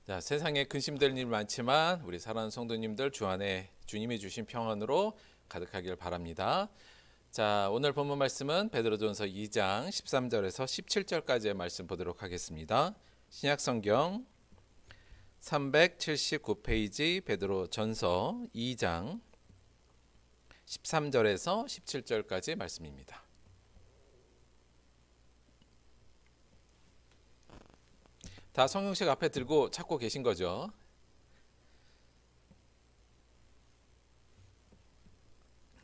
자, 세상에 근심될 일 많지만 우리 사랑하는 성도님들 주 안에 주님이 주신 평안으로 가득하길 바랍니다. 자, 오늘 본문 말씀은 베드로전서 2장 13절에서 17절까지의 말씀 보도록 하겠습니다. 신약성경 379페이지 베드로전서 2장 13절에서 17절까지 말씀입니다. 다 성경책 앞에 들고 찾고 계신 거죠?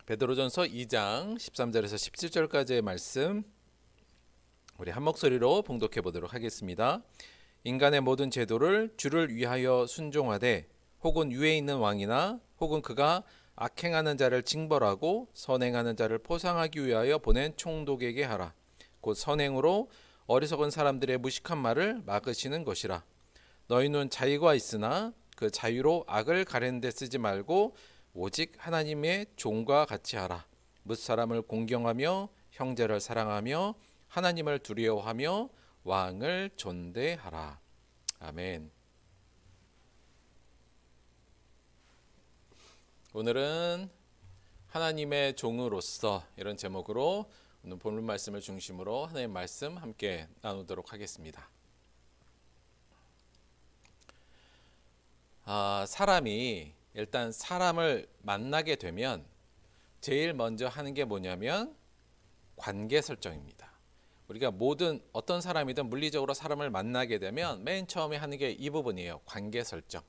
베드로전서 2장 13절에서 17절까지의 말씀 우리 한 목소리로 봉독해 보도록 하겠습니다. 인간의 모든 제도를 주를 위하여 순종하되 혹은 위에 있는 왕이나 혹은 그가 악행하는 자를 징벌하고 선행하는 자를 포상하기 위하여 보낸 총독에게 하라. 곧 선행으로 어리석은 사람들의 무식한 말을 막으시는 것이라. 너희는 자유가 있으나 그 자유로 악을 가리는 데 쓰지 말고 오직 하나님의 종과 같이 하라. 뭇사람을 공경하며 형제를 사랑하며 하나님을 두려워하며 왕을 존대하라. 아멘. 오늘은 하나님의 종으로서 이런 제목으로 오늘 본문 말씀을 중심으로 하나님의 말씀 함께 나누도록 하겠습니다. 사람이 일단 사람을 만나게 되면 제일 먼저 하는 게 뭐냐면 관계 설정입니다. 우리가 어떤 사람이든 물리적으로 사람을 만나게 되면 맨 처음에 하는 게 이 부분이에요. 관계 설정.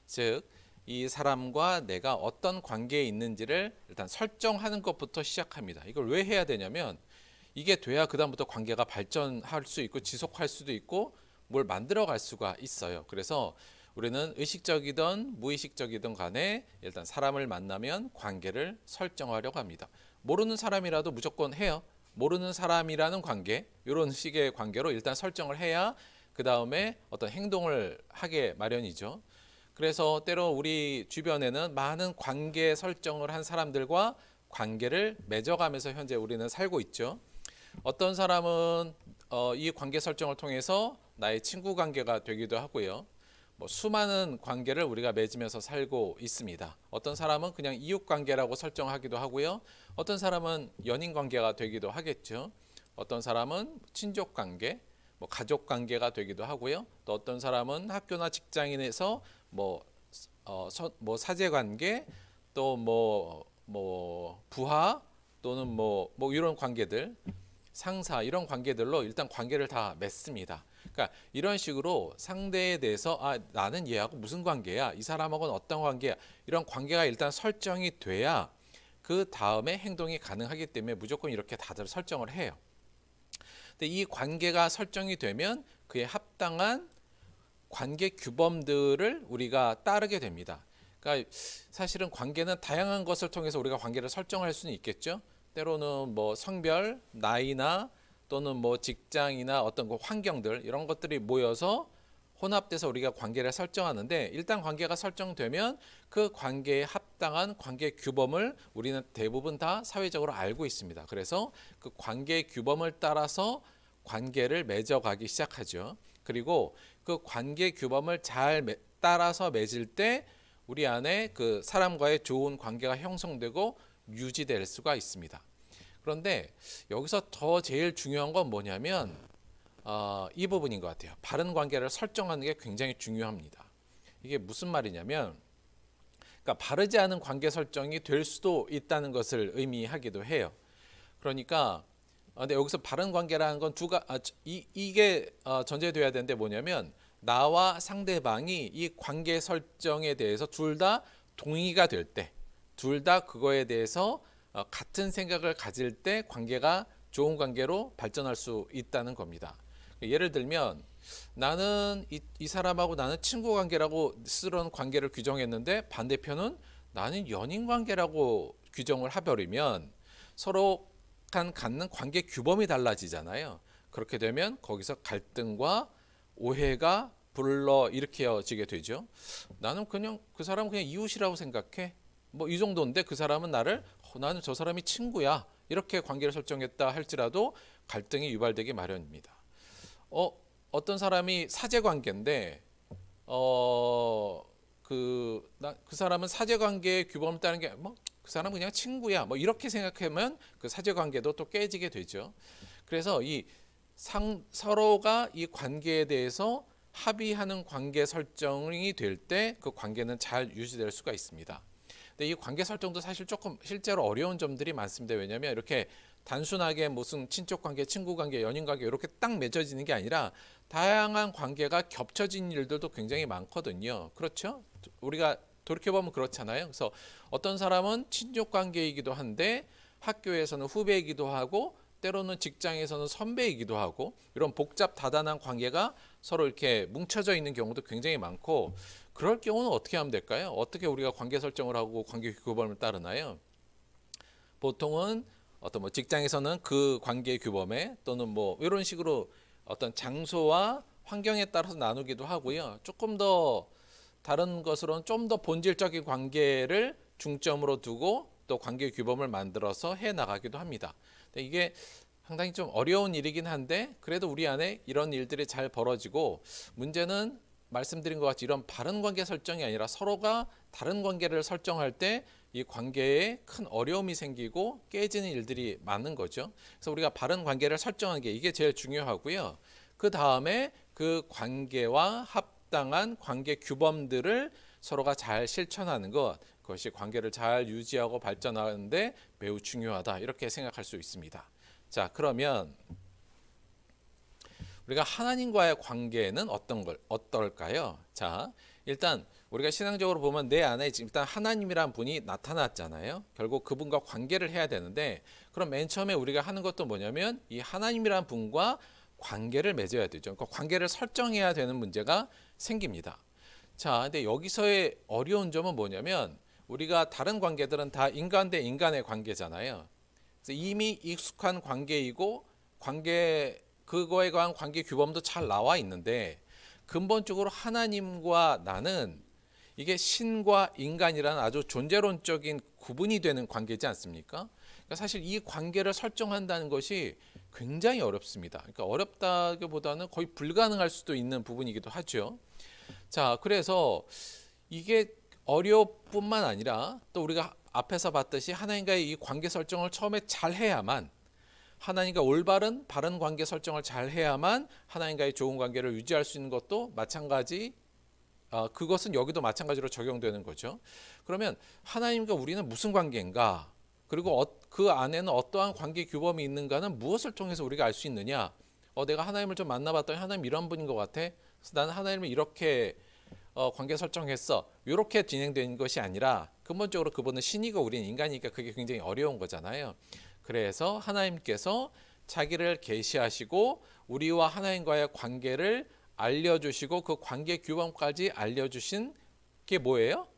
즉, 이 사람과 내가 어떤 관계에 있는지를 일단 설정하는 것부터 시작합니다. 이걸 왜 해야 되냐면 이게 돼야 그다음부터 관계가 발전할 수 있고 지속할 수도 있고 뭘 만들어갈 수가 있어요. 그래서 우리는 의식적이든 무의식적이든 간에 일단 사람을 만나면 관계를 설정하려고 합니다. 모르는 사람이라도 무조건 해요. 모르는 사람이라는 관계, 이런 식의 관계로 일단 설정을 해야 그 다음에 어떤 행동을 하게 마련이죠. 그래서 때로 우리 주변에는 많은 관계 설정을 한 사람들과 관계를 맺어가면서 현재 우리는 살고 있죠. 어떤 사람은 이 관계 설정을 통해서 나의 친구 관계가 되기도 하고요. 수많은 관계를 우리가 맺으면서 살고 있습니다. 어떤 사람은 그냥 이웃 관계라고 설정하기도 하고요. 어떤 사람은 연인 관계가 되기도 하겠죠. 어떤 사람은 친족 관계, 가족 관계가 되기도 하고요. 또 어떤 사람은 학교나 직장인에서 사제 관계, 또 부하 또는 이런 관계들, 상사 이런 관계들로 일단 관계를 다 맺습니다. 그러니까 이런 식으로 상대에 대해서 나는 얘하고 무슨 관계야, 이 사람하고는 어떤 관계야, 이런 관계가 일단 설정이 돼야 그 다음에 행동이 가능하기 때문에 무조건 이렇게 다들 설정을 해요. 근데 이 관계가 설정이 되면 그에 합당한 관계 규범들을 우리가 따르게 됩니다. 그러니까 사실은 관계는 다양한 것을 통해서 우리가 관계를 설정할 수는 있겠죠. 때로는 성별, 나이나 또는 직장이나 어떤 환경들 이런 것들이 모여서 혼합돼서 우리가 관계를 설정하는데, 일단 관계가 설정되면 그 관계에 합당한 관계 규범을 우리는 대부분 다 사회적으로 알고 있습니다. 그래서 그 관계 규범을 따라서 관계를 맺어가기 시작하죠. 그리고 그 관계 규범을 잘 따라서 맺을 때 우리 안에 그 사람과의 좋은 관계가 형성되고 유지될 수가 있습니다. 그런데 여기서 더 제일 중요한 건 뭐냐면 이 부분인 것 같아요. 바른 관계를 설정하는 게 굉장히 중요합니다. 이게 무슨 말이냐면, 그러니까 바르지 않은 관계 설정이 될 수도 있다는 것을 의미하기도 해요. 그러니까 근데 여기서 바른 관계라는 건 이게 전제돼야 되는데 뭐냐면, 나와 상대방이 이 관계 설정에 대해서 둘 다 동의가 될 때, 둘 다 그거에 대해서 같은 생각을 가질 때 관계가 좋은 관계로 발전할 수 있다는 겁니다. 예를 들면 나는 이 사람하고 나는 친구 관계라고 스스로는 관계를 규정했는데 반대편은 나는 연인 관계라고 규정을 해버리면 서로 간 갖는 관계 규범이 달라지잖아요. 그렇게 되면 거기서 갈등과 오해가 불러 일으켜지게 되죠. 나는 그냥 그 사람은 그냥 이웃이라고 생각해. 이 정도인데 그 사람은 나는 저 사람이 친구야, 이렇게 관계를 설정했다 할지라도 갈등이 유발되기 마련입니다. 어떤 사람이 사제 관계인데 그 사람은 사제관계의 규범을 따르는 게 뭐 그 사람은 그냥 친구야 뭐 이렇게 생각하면 그 사제관계도 또 깨지게 되죠. 그래서 서로가 이 관계에 대해서 합의하는 관계 설정이 될 때 그 관계는 잘 유지될 수가 있습니다. 근데 이 관계 설정도 사실 조금 실제로 어려운 점들이 많습니다. 왜냐하면 이렇게 단순하게 무슨 친족 관계, 친구 관계, 연인 관계 이렇게 딱 맺어지는 게 아니라 다양한 관계가 겹쳐진 일들도 굉장히 많거든요. 그렇죠? 우리가 돌이켜보면 그렇잖아요. 그래서 어떤 사람은 친족 관계이기도 한데 학교에서는 후배이기도 하고 때로는 직장에서는 선배이기도 하고 이런 복잡 다단한 관계가 서로 이렇게 뭉쳐져 있는 경우도 굉장히 많고 그럴 경우는 어떻게 하면 될까요? 어떻게 우리가 관계 설정을 하고 관계 규범을 따르나요? 보통은 어떤 뭐 직장에서는 그 관계 규범에 또는 뭐 이런 식으로 어떤 장소와 환경에 따라서 나누기도 하고요. 조금 더 다른 것으로는 좀 더 본질적인 관계를 중점으로 두고 또 관계 규범을 만들어서 해 나가기도 합니다. 근데 이게 상당히 좀 어려운 일이긴 한데 그래도 우리 안에 이런 일들이 잘 벌어지고 문제는 말씀드린 것 같이 이런 바른 관계 설정이 아니라 서로가 다른 관계를 설정할 때 이 관계에 큰 어려움이 생기고 깨지는 일들이 많은 거죠. 그래서 우리가 바른 관계를 설정하는 게 이게 제일 중요하고요. 그 다음에 그 관계와 합당한 관계 규범들을 서로가 잘 실천하는 것, 그것이 관계를 잘 유지하고 발전하는데 매우 중요하다 이렇게 생각할 수 있습니다. 자, 그러면 우리가 하나님과의 관계는 어떨까요? 자, 일단 우리가 신앙적으로 보면 내 안에 일단 하나님이란 분이 나타났잖아요. 결국 그분과 관계를 해야 되는데 그럼 맨 처음에 우리가 하는 것도 뭐냐면 이 하나님이란 분과 관계를 맺어야 되죠. 그러니까 관계를 설정해야 되는 문제가 생깁니다. 자, 근데 여기서의 어려운 점은 뭐냐면 우리가 다른 관계들은 다 인간 대 인간의 관계잖아요. 그래서 이미 익숙한 관계이고 그거에 관한 관계 규범도 잘 나와 있는데 근본적으로 하나님과 나는 이게 신과 인간이라는 아주 존재론적인 구분이 되는 관계지 않습니까? 그러니까 사실 이 관계를 설정한다는 것이 굉장히 어렵습니다. 그러니까 어렵다기보다는 거의 불가능할 수도 있는 부분이기도 하죠. 자, 그래서 이게 어려울 뿐만 아니라 또 우리가 앞에서 봤듯이 하나님과의 이 관계 설정을 처음에 잘 해야만 하나님과 올바른 바른 관계 설정을 잘 해야만 하나님과의 좋은 관계를 유지할 수 있는 것도 마찬가지 그것은 여기도 마찬가지로 적용되는 거죠. 그러면 하나님과 우리는 무슨 관계인가? 그리고 그 안에는 어떠한 관계 규범이 있는가는 무엇을 통해서 우리가 알 수 있느냐? 내가 하나님을 좀 만나봤더니 하나님 이런 분인 것 같아. 그래서 나는 하나님을 이렇게 관계 설정했어. 이렇게 진행된 것이 아니라 근본적으로 그분은 신이고 우리는 인간이니까 그게 굉장히 어려운 거잖아요. 그래서 하나님께서 자기를 계시하시고 우리와 하나님과의 관계를 알려주시고 그 관계 규범까지 알려주신 게 뭐예요?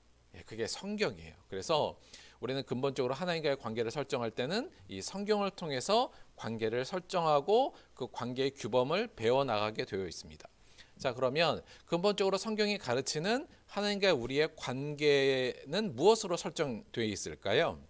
그게 성경이에요. 그래서 우리는 근본적으로 하나님과의 관계를 설정할 때는 이 성경을 통해서 관계를 설정하고 그 관계의 규범을 배워나가게 되어 있습니다. 자, 그러면 근본적으로 성경이 가르치는 하나님과 우리의 관계는 무엇으로 설정되어 있을까요?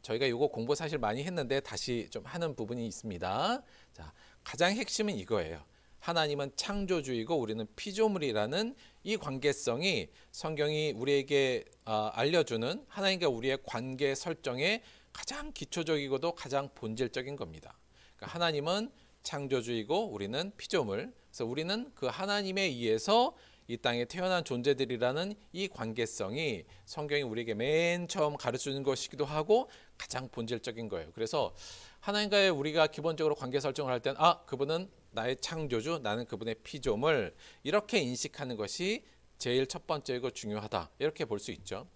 저희가 이거 공부 사실 많이 했는데 다시 좀 하는 부분이 있습니다. 자, 가장 핵심은 이거예요. 하나님은 창조주이고 우리는 피조물이라는 이 관계성이 성경이 우리에게 알려주는 하나님과 우리의 관계 설정의 가장 기초적이고도 가장 본질적인 겁니다. 그러니까 하나님은 창조주이고 우리는 피조물. 그래서 우리는 그 하나님에 의해서 이 땅에 태어난 존재들이라는 이 관계성이 성경이 우리에게 맨 처음 가르치는 것이기도 하고 가장 본질적인 거예요. 그래서 하나님과의 우리가 기본적으로 관계 설정을 할 때는 그분은 나의 창조주, 나는 그분의 피조물 이렇게 인식하는 것이 제일 첫 번째이고 중요하다 이렇게 볼 수 있죠.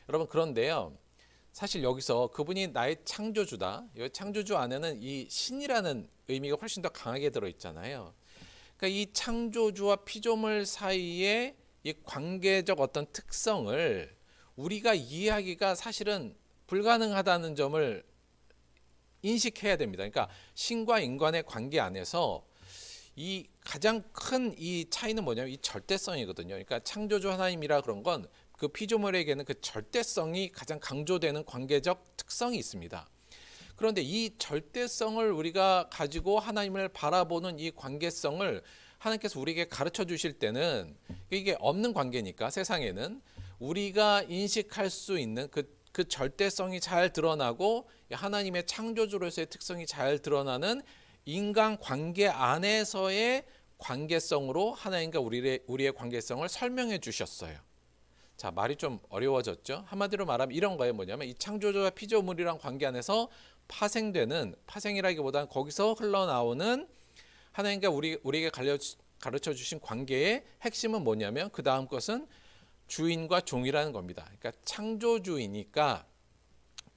여러분 그런데요. 사실 여기서 그분이 나의 창조주다. 이 창조주 안에는 이 신이라는 의미가 훨씬 더 강하게 들어있잖아요. 그러니까 이 창조주와 피조물 사이의 이 관계적 어떤 특성을 우리가 이해하기가 사실은 불가능하다는 점을 인식해야 됩니다. 그러니까 신과 인간의 관계 안에서 이 가장 큰 이 차이는 뭐냐면 이 절대성이거든요. 그러니까 창조주 하나님이라 그런 건 그 피조물에게는 그 절대성이 가장 강조되는 관계적 특성이 있습니다. 그런데 이 절대성을 우리가 가지고 하나님을 바라보는 이 관계성을 하나님께서 우리에게 가르쳐 주실 때는 이게 없는 관계니까 세상에는 우리가 인식할 수 있는 그 절대성이 잘 드러나고 하나님의 창조주로서의 특성이 잘 드러나는 인간 관계 안에서의 관계성으로 하나님과 우리의 관계성을 설명해 주셨어요. 자, 말이 좀 어려워졌죠. 한마디로 말하면 이런 거예요. 뭐냐면 이 창조주와 피조물이란 관계 안에서 파생되는, 파생이라기보다는 거기서 흘러나오는 하나님과 우리에게 가르쳐 주신 관계의 핵심은 뭐냐면 그 다음 것은 주인과 종이라는 겁니다. 그러니까 창조주이니까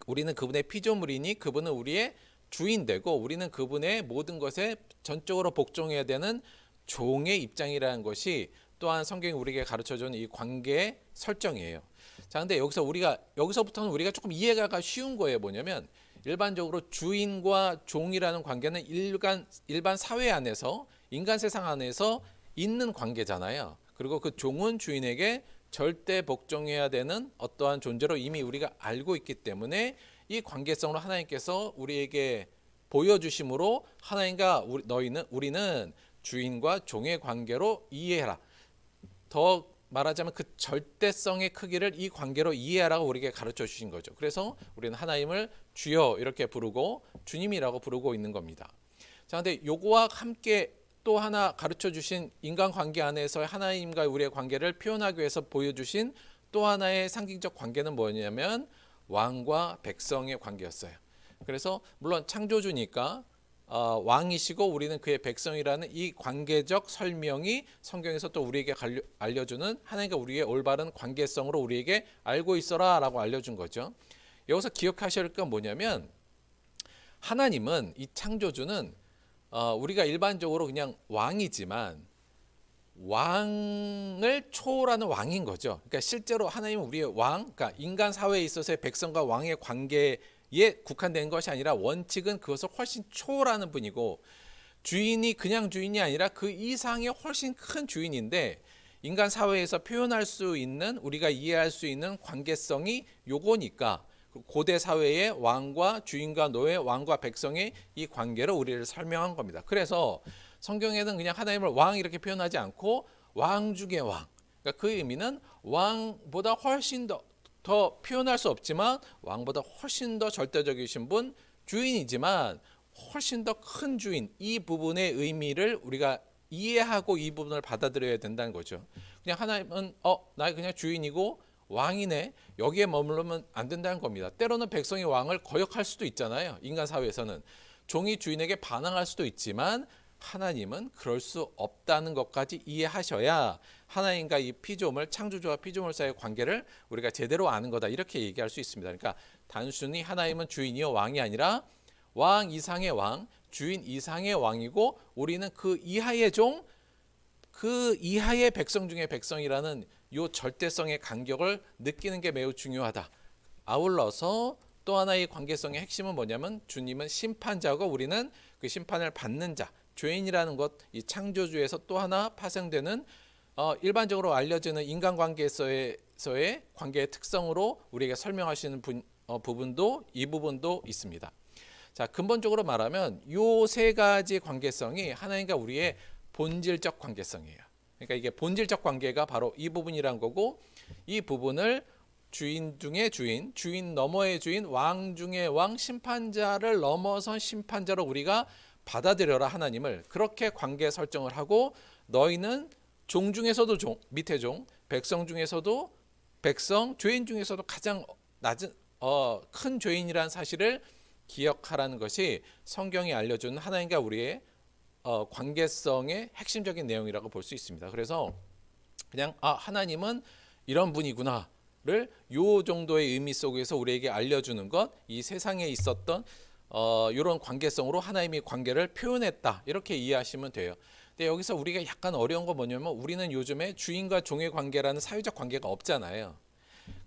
우리는 그분의 피조물이니 그분은 우리의 주인 되고 우리는 그분의 모든 것에 전적으로 복종해야 되는 종의 입장이라는 것이 또한 성경이 우리에게 가르쳐주는 이 관계의 설정이에요. 자, 근데 여기서부터는 우리가 조금 이해가 쉬운 거예요. 뭐냐면 일반적으로 주인과 종이라는 관계는 일반 사회 안에서 인간 세상 안에서 있는 관계잖아요. 그리고 그 종은 주인에게 절대 복종해야 되는 어떠한 존재로 이미 우리가 알고 있기 때문에 이 관계성으로 하나님께서 우리에게 보여주심으로 하나님과 우리는 주인과 종의 관계로 이해해라. 더 말하자면 그 절대성의 크기를 이 관계로 이해하라고 우리에게 가르쳐 주신 거죠. 그래서 우리는 하나님을 주여 이렇게 부르고 주님이라고 부르고 있는 겁니다. 자, 근데 요거와 함께 또 하나 가르쳐 주신 인간관계 안에서 하나님과 우리의 관계를 표현하기 위해서 보여주신 또 하나의 상징적 관계는 뭐냐면 왕과 백성의 관계였어요. 그래서 물론 창조주니까 왕이시고 우리는 그의 백성이라는 이 관계적 설명이 성경에서 또 우리에게 알려주는 하나님과 우리의 올바른 관계성으로 우리에게 알고 있어라 라고 알려준 거죠. 여기서 기억하셔야 할 건 뭐냐면 하나님은, 이 창조주는 우리가 일반적으로 그냥 왕이지만 왕을 초월하는 왕인 거죠. 그러니까 실제로 하나님은 우리의 왕, 그러니까 인간 사회에 있어서의 백성과 왕의 관계에 국한된 것이 아니라 원칙은 그것을 훨씬 초월하는 분이고 주인이 그냥 주인이 아니라 그 이상의 훨씬 큰 주인인데 인간 사회에서 표현할 수 있는, 우리가 이해할 수 있는 관계성이 요거니까 고대 사회의 왕과 주인과 노예, 왕과 백성의 이 관계로 우리를 설명한 겁니다. 그래서 성경에는 그냥 하나님을 왕 이렇게 표현하지 않고 왕 중의 왕. 그러니까 그 의미는 왕보다 훨씬 더 표현할 수 없지만 왕보다 훨씬 더 절대적이신 분, 주인이지만 훨씬 더 큰 주인, 이 부분의 의미를 우리가 이해하고 이 부분을 받아들여야 된다는 거죠. 그냥 하나님은 나 그냥 주인이고 왕이네, 여기에 머무르면 안 된다는 겁니다. 때로는 백성이 왕을 거역할 수도 있잖아요. 인간 사회에서는 종이 주인에게 반항할 수도 있지만 하나님은 그럴 수 없다는 것까지 이해하셔야 하나님과 이 피조물, 창조주와 피조물 사이의 관계를 우리가 제대로 아는 거다, 이렇게 얘기할 수 있습니다. 그러니까 단순히 하나님은 주인이요 왕이 아니라 왕 이상의 왕, 주인 이상의 왕이고 우리는 그 이하의 종, 그 이하의 백성 중의 백성이라는 이 절대성의 간격을 느끼는 게 매우 중요하다. 아울러서 또 하나의 관계성의 핵심은 뭐냐면 주님은 심판자고 우리는 그 심판을 받는 자, 죄인이라는 것, 이 창조주에서 또 하나 파생되는 일반적으로 알려지는 인간관계에서의 관계의 특성으로 우리에게 설명하시는 부분도 이 부분도 있습니다. 자, 근본적으로 말하면 이 세 가지 관계성이 하나님과 우리의 본질적 관계성이에요. 그러니까 이게 본질적 관계가 바로 이 부분이란 거고, 이 부분을 주인 중의 주인, 주인 너머의 주인, 왕 중의 왕, 심판자를 넘어선 심판자로 우리가 받아들여라. 하나님을 그렇게 관계 설정을 하고, 너희는 종 중에서도 종, 밑에 종, 백성 중에서도 백성, 죄인 중에서도 가장 낮은 큰 죄인이라는 사실을 기억하라는 것이 성경이 알려주는 하나님과 우리의 관계성의 핵심적인 내용이라고 볼 수 있습니다. 그래서 그냥 하나님은 이런 분이구나를 요 정도의 의미 속에서 우리에게 알려주는 것, 이 세상에 있었던 이런 관계성으로 하나님이 관계를 표현했다, 이렇게 이해하시면 돼요. 근데 여기서 우리가 약간 어려운 건 뭐냐면 우리는 요즘에 주인과 종의 관계라는 사회적 관계가 없잖아요.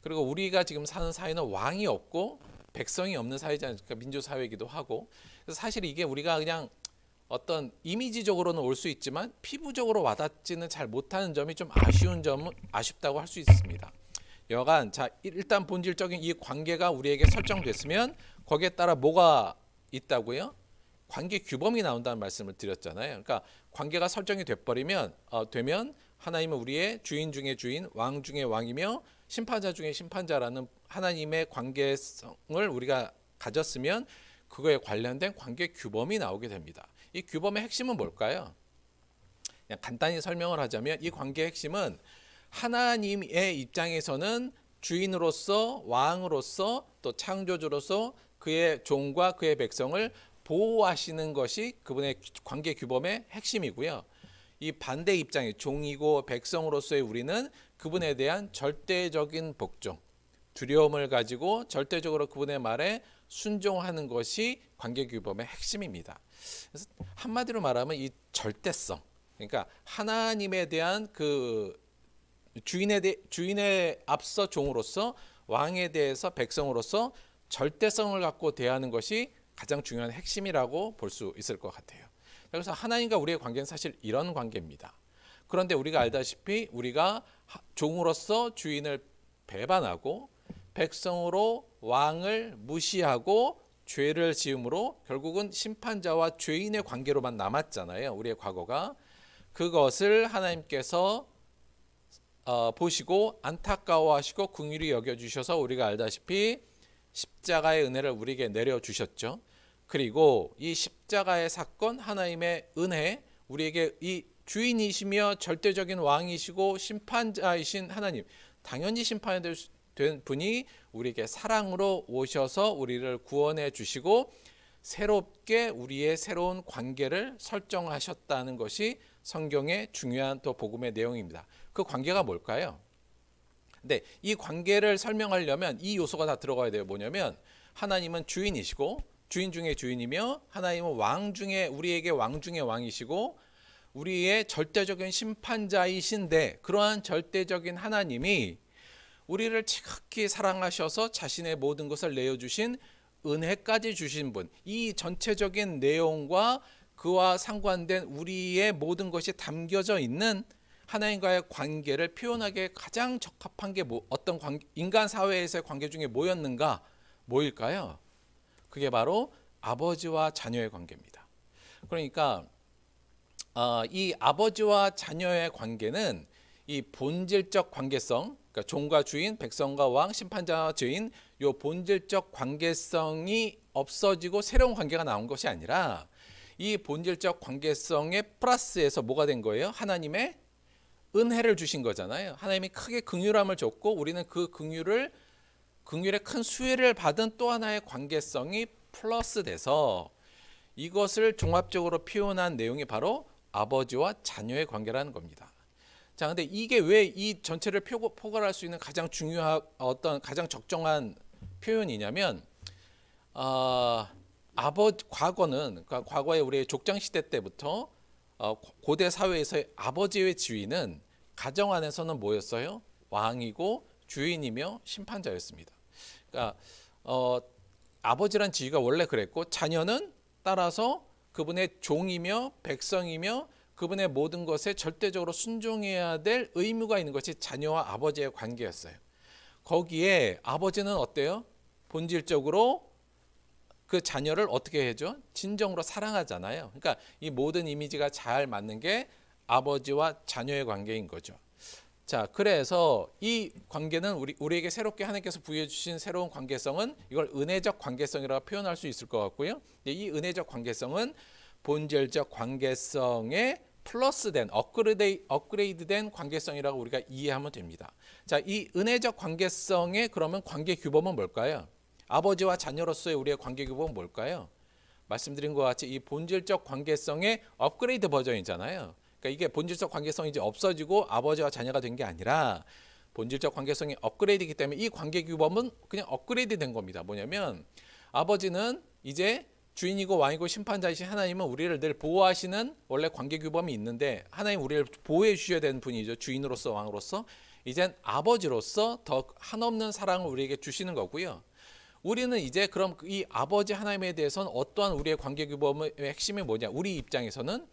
그리고 우리가 지금 사는 사회는 왕이 없고 백성이 없는 사회잖아요. 그러니까 민주사회이기도 하고. 그래서 사실 이게 우리가 그냥 어떤 이미지적으로는 올 수 있지만 피부적으로 와닿지는 잘 못하는 점이 좀 아쉽다고 할 수 있습니다. 여간, 자, 일단 본질적인 이 관계가 우리에게 설정됐으면 거기에 따라 뭐가 있다고요? 관계 규범이 나온다는 말씀을 드렸잖아요. 그러니까 관계가 설정이 되면 하나님은 우리의 주인 중의 주인, 왕 중의 왕이며 심판자 중의 심판자라는 하나님의 관계성을 우리가 가졌으면 그거에 관련된 관계 규범이 나오게 됩니다. 이 규범의 핵심은 뭘까요? 그냥 간단히 설명을 하자면 이 관계의 핵심은 하나님의 입장에서는 주인으로서 왕으로서 또 창조주로서 그의 종과 그의 백성을 보호하시는 것이 그분의 관계 규범의 핵심이고요. 이 반대 입장의 종이고 백성으로서의 우리는 그분에 대한 절대적인 복종, 두려움을 가지고 절대적으로 그분의 말에 순종하는 것이 관계 규범의 핵심입니다. 그래서 한마디로 말하면 이 절대성, 그러니까 하나님에 대한 그 주인에 앞서 종으로서 왕에 대해서 백성으로서 절대성을 갖고 대하는 것이 가장 중요한 핵심이라고 볼 수 있을 것 같아요. 그래서 하나님과 우리의 관계는 사실 이런 관계입니다. 그런데 우리가 알다시피 우리가 종으로서 주인을 배반하고 백성으로 왕을 무시하고 죄를 지음으로 결국은 심판자와 죄인의 관계로만 남았잖아요. 우리의 과거가. 그것을 하나님께서 보시고 안타까워하시고 긍휼히 여겨주셔서 우리가 알다시피 십자가의 은혜를 우리에게 내려주셨죠. 그리고 이 십자가의 사건, 하나님의 은혜, 우리에게 이 주인이시며 절대적인 왕이시고 심판자이신 하나님, 당연히 심판이 된 분이 우리에게 사랑으로 오셔서 우리를 구원해 주시고 새롭게 우리의 새로운 관계를 설정하셨다는 것이 성경의 중요한 또 복음의 내용입니다. 그 관계가 뭘까요? 근데 이 관계를 설명하려면 이 요소가 다 들어가야 돼요. 뭐냐면 하나님은 주인이시고 주인 중에 주인이며 하나님은 왕 중에 우리에게 왕 중에 왕이시고 우리의 절대적인 심판자이신데 그러한 절대적인 하나님이 우리를 지극히 사랑하셔서 자신의 모든 것을 내어주신 은혜까지 주신 분, 이 전체적인 내용과 그와 상관된 우리의 모든 것이 담겨져 있는 하나님과의 관계를 표현하기에 가장 적합한 게 어떤 인간 사회에서의 관계 중에 뭐일까요? 그게 바로 아버지와 자녀의 관계입니다. 그러니까 이 아버지와 자녀의 관계는 이 본질적 관계성, 그러니까 종과 주인, 백성과 왕, 심판자와 죄인, 이 본질적 관계성이 없어지고 새로운 관계가 나온 것이 아니라 이 본질적 관계성의 플러스에서 뭐가 된 거예요? 하나님의 은혜를 주신 거잖아요. 하나님이 크게 긍휼함을 줬고 우리는 그 긍휼의 큰 수혜를 받은 또 하나의 관계성이 플러스 돼서 이것을 종합적으로 표현한 내용이 바로 아버지와 자녀의 관계라는 겁니다. 자, 근데 이게 왜 이 전체를 포괄할 수 있는 가장 중요한 가장 적정한 표현이냐면 과거는 그러니까 과거에 우리의 족장 시대 때부터 고대 사회에서의 아버지의 지위는 가정 안에서는 뭐였어요? 왕이고 주인이며 심판자였습니다. 그러니까 아버지란 지위가 원래 그랬고 자녀는 따라서 그분의 종이며 백성이며 그분의 모든 것에 절대적으로 순종해야 될 의무가 있는 것이 자녀와 아버지의 관계였어요. 거기에 아버지는 어때요? 본질적으로 그 자녀를 어떻게 해줘? 진정으로 사랑하잖아요. 그러니까 이 모든 이미지가 잘 맞는 게 아버지와 자녀의 관계인 거죠. 자, 그래서 이 관계는 우리에게 새롭게 하나님께서 부여해 주신 새로운 관계성은 이걸 은혜적 관계성이라고 표현할 수 있을 것 같고요. 이 은혜적 관계성은 본질적 관계성에 플러스된 업그레이드된 관계성이라고 우리가 이해하면 됩니다. 자, 이 은혜적 관계성의 그러면 관계 규범은 뭘까요? 아버지와 자녀로서의 우리의 관계 규범은 뭘까요? 말씀드린 것 같이 이 본질적 관계성의 업그레이드 버전이잖아요. 그러니까 이게 본질적 관계성이 이제 없어지고 아버지와 자녀가 된 게 아니라 본질적 관계성이 업그레이드이기 때문에 이 관계 규범은 그냥 업그레이드 된 겁니다. 뭐냐면 아버지는 이제 주인이고 왕이고 심판자이신 하나님은 우리를 늘 보호하시는 원래 관계 규범이 있는데 하나님 우리를 보호해 주셔야 되는 분이죠. 주인으로서 왕으로서. 이젠 아버지로서 더 한없는 사랑을 우리에게 주시는 거고요. 우리는 이제 그럼 이 아버지 하나님에 대해서는 어떠한 우리의 관계 규범의 핵심이 뭐냐? 우리 입장에서는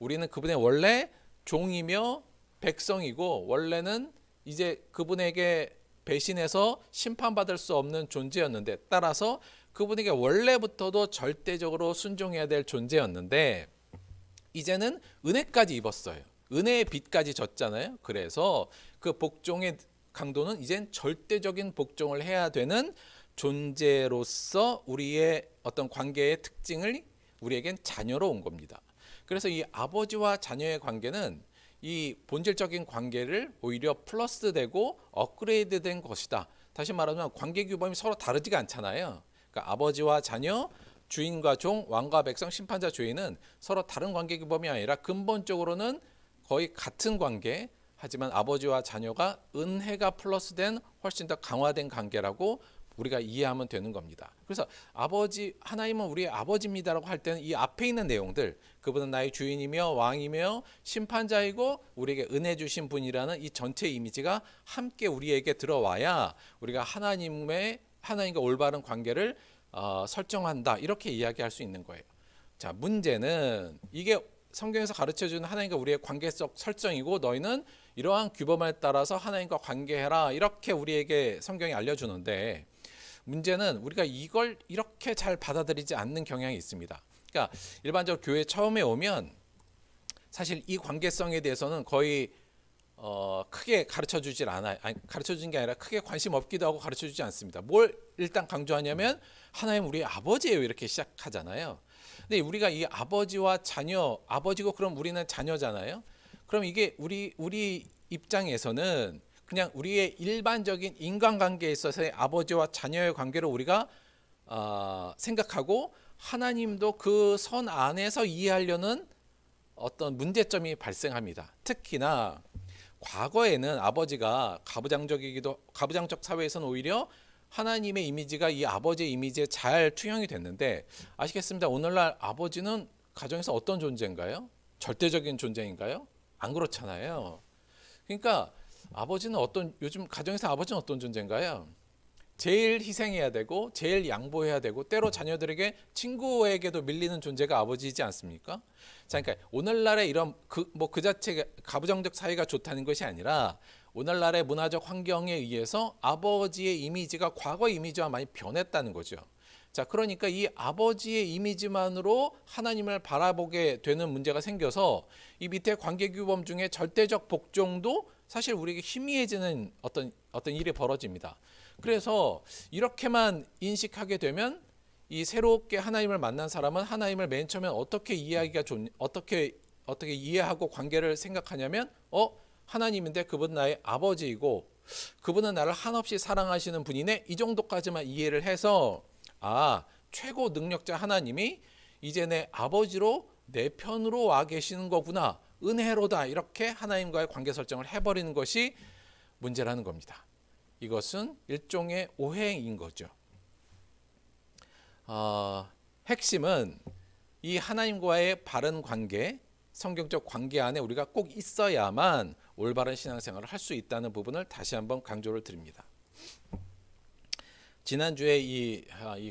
우리는 그분의 원래 종이며 백성이고 원래는 이제 그분에게 배신해서 심판받을 수 없는 존재였는데 따라서 그분에게 원래부터도 절대적으로 순종해야 될 존재였는데 이제는 은혜까지 입었어요. 은혜의 빚까지 졌잖아요. 그래서 그 복종의 강도는 이젠 절대적인 복종을 해야 되는 존재로서 우리의 어떤 관계의 특징을 우리에겐 자녀로 온 겁니다. 그래서 이 아버지와 자녀의 관계는 이 본질적인 관계를 오히려 플러스되고 업그레이드된 것이다. 다시 말하면 관계 규범이 서로 다르지가 않잖아요. 그러니까 아버지와 자녀, 주인과 종, 왕과 백성, 심판자, 죄인은 서로 다른 관계 규범이 아니라 근본적으로는 거의 같은 관계, 하지만 아버지와 자녀가 은혜가 플러스된 훨씬 더 강화된 관계라고 우리가 이해하면 되는 겁니다. 그래서 아버지, 하나님은 우리의 아버지입니다라고 할 때는 이 앞에 있는 내용들, 그분은 나의 주인이며 왕이며 심판자이고 우리에게 은혜 주신 분이라는 이 전체 이미지가 함께 우리에게 들어와야 우리가 하나님과 올바른 관계를 설정한다, 이렇게 이야기할 수 있는 거예요. 자, 문제는 이게 성경에서 가르쳐주는 하나님과 우리의 관계적 설정이고 너희는 이러한 규범에 따라서 하나님과 관계해라, 이렇게 우리에게 성경이 알려주는데 문제는 우리가 이걸 이렇게 잘 받아들이지 않는 경향이 있습니다. 그러니까 일반적으로 교회 처음에 오면 사실 이 관계성에 대해서는 거의 크게 가르쳐주질 않아요. 가르쳐주는 게 아니라 크게 관심 없기도 하고 가르쳐주지 않습니다. 뭘 일단 강조하냐면 하나님 우리의 아버지예요, 이렇게 시작하잖아요. 근데 우리가 이 아버지와 자녀, 아버지고 그럼 우리는 자녀잖아요. 그럼 이게 우리 입장에서는 그냥 우리의 일반적인 인간관계에 있어서의 아버지와 자녀의 관계를 우리가 생각하고 하나님도 그 선 안에서 이해하려는 어떤 문제점이 발생합니다. 특히나 과거에는 아버지가 가부장적 사회에서는 오히려 하나님의 이미지가 이 아버지의 이미지에 잘 투영이 됐는데 아시겠습니다. 오늘날 아버지는 가정에서 어떤 존재인가요? 절대적인 존재인가요? 안 그렇잖아요. 그러니까 아버지는 요즘 가정에서 아버지는 어떤 존재인가요? 제일 희생해야 되고 제일 양보해야 되고 때로 자녀들에게 친구에게도 밀리는 존재가 아버지이지 않습니까? 자, 그러니까 오늘날의 이런 그 자체 가부장적 사회가 좋다는 것이 아니라 오늘날의 문화적 환경에 의해서 아버지의 이미지가 과거 이미지와 많이 변했다는 거죠. 자, 그러니까 이 아버지의 이미지만으로 하나님을 바라보게 되는 문제가 생겨서 이 밑에 관계 규범 중에 절대적 복종도 사실 우리에게 희미해지는 어떤 일이 벌어집니다. 그래서 이렇게만 인식하게 되면 이 새롭게 하나님을 만난 사람은 하나님을 맨 처음에 어떻게 이해하고 관계를 생각하냐면 하나님인데 그분은 나의 아버지이고 그분은 나를 한없이 사랑하시는 분이네, 이 정도까지만 이해를 해서 최고 능력자 하나님이 이제 내 아버지로 내 편으로 와 계시는 거구나, 은혜로다, 이렇게 하나님과의 관계 설정을 해버리는 것이 문제라는 겁니다. 이것은 일종의 오해인 거죠. 핵심은 이 하나님과의 바른 관계, 성경적 관계 안에 우리가 꼭 있어야만 올바른 신앙생활을 할 수 있다는 부분을 다시 한번 강조를 드립니다. 지난주에 이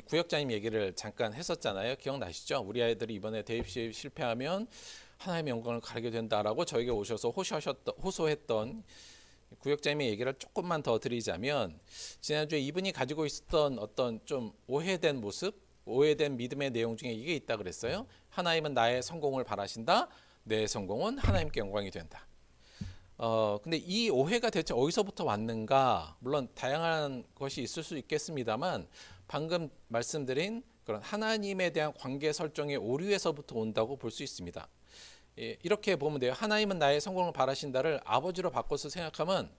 구역장님 얘기를 잠깐 했었잖아요. 기억나시죠? 우리 아이들이 이번에 대입시에 실패하면 하나님의 영광을 가리게 된다라고 저에게 오셔서 호소했던 구역장님의 얘기를 조금만 더 드리자면, 지난주에 이분이 가지고 있었던 어떤 좀 오해된 모습, 오해된 믿음의 내용 중에 이게 있다 그랬어요. 하나님은 나의 성공을 바라신다. 내 성공은 하나님께 영광이 된다. 근데 이 오해가 대체 어디서부터 왔는가? 물론 다양한 것이 있을 수 있겠습니다만 방금 말씀드린 그런 하나님에 대한 관계 설정의 오류에서부터 온다고 볼 수 있습니다. 이렇게 보면 돼요. 하나님은 나의 성공을 바라신다를 아버지로 바꿔서 생각하면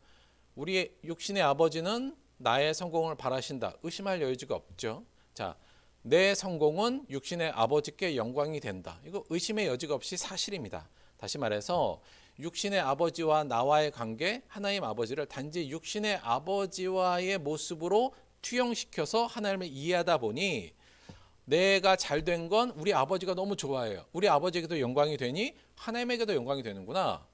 우리의 육신의 아버지는 나의 성공을 바라신다, 의심할 여지가 없죠. 자, 내 성공은 육신의 아버지께 영광이 된다, 이거 의심의 여지가 없이 사실입니다. 다시 말해서 육신의 아버지와 나와의 관계, 하나님 아버지를 단지 육신의 아버지와의 모습으로 투영시켜서 하나님을 이해하다 보니 내가 잘된 건 우리 아버지가 너무 좋아해요. 우리 아버지에게도 영광이 되니 하나님에게도 영광이 되는구나.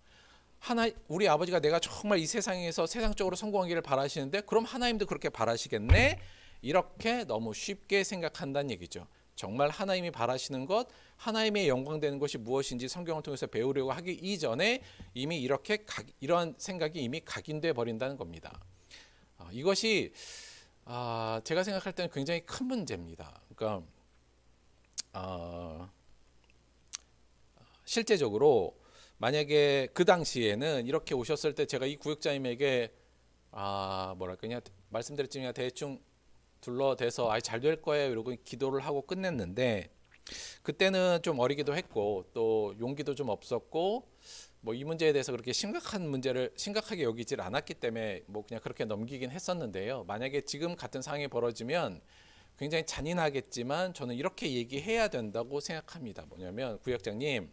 우리 아버지가 내가 정말 이 세상에서 세상적으로 성공하기를 바라시는데 그럼 하나님도 그렇게 바라시겠네? 이렇게 너무 쉽게 생각한다는 얘기죠. 정말 하나님이 바라시는 것, 하나님의 영광 되는 것이 무엇인지 성경을 통해서 배우려고 하기 이전에 이미 이런 생각이 이미 각인돼 버린다는 겁니다. 이것이 제가 생각할 때는 굉장히 큰 문제입니다. 그러니까 어, 실제적으로 만약에 그 당시에는 이렇게 오셨을 때 제가 이 구역장님에게 뭐랄까 그냥 말씀드렸지만 그냥 대충 둘러대서 잘 될 거예요 이러고 기도를 하고 끝냈는데, 그때는 좀 어리기도 했고 또 용기도 좀 없었고 뭐 이 문제에 대해서 그렇게 심각한 문제를 심각하게 여기질 않았기 때문에 뭐 그냥 그렇게 넘기긴 했었는데요. 만약에 지금 같은 상황이 벌어지면 굉장히 잔인하겠지만 저는 이렇게 얘기해야 된다고 생각합니다. 뭐냐면 구역장님,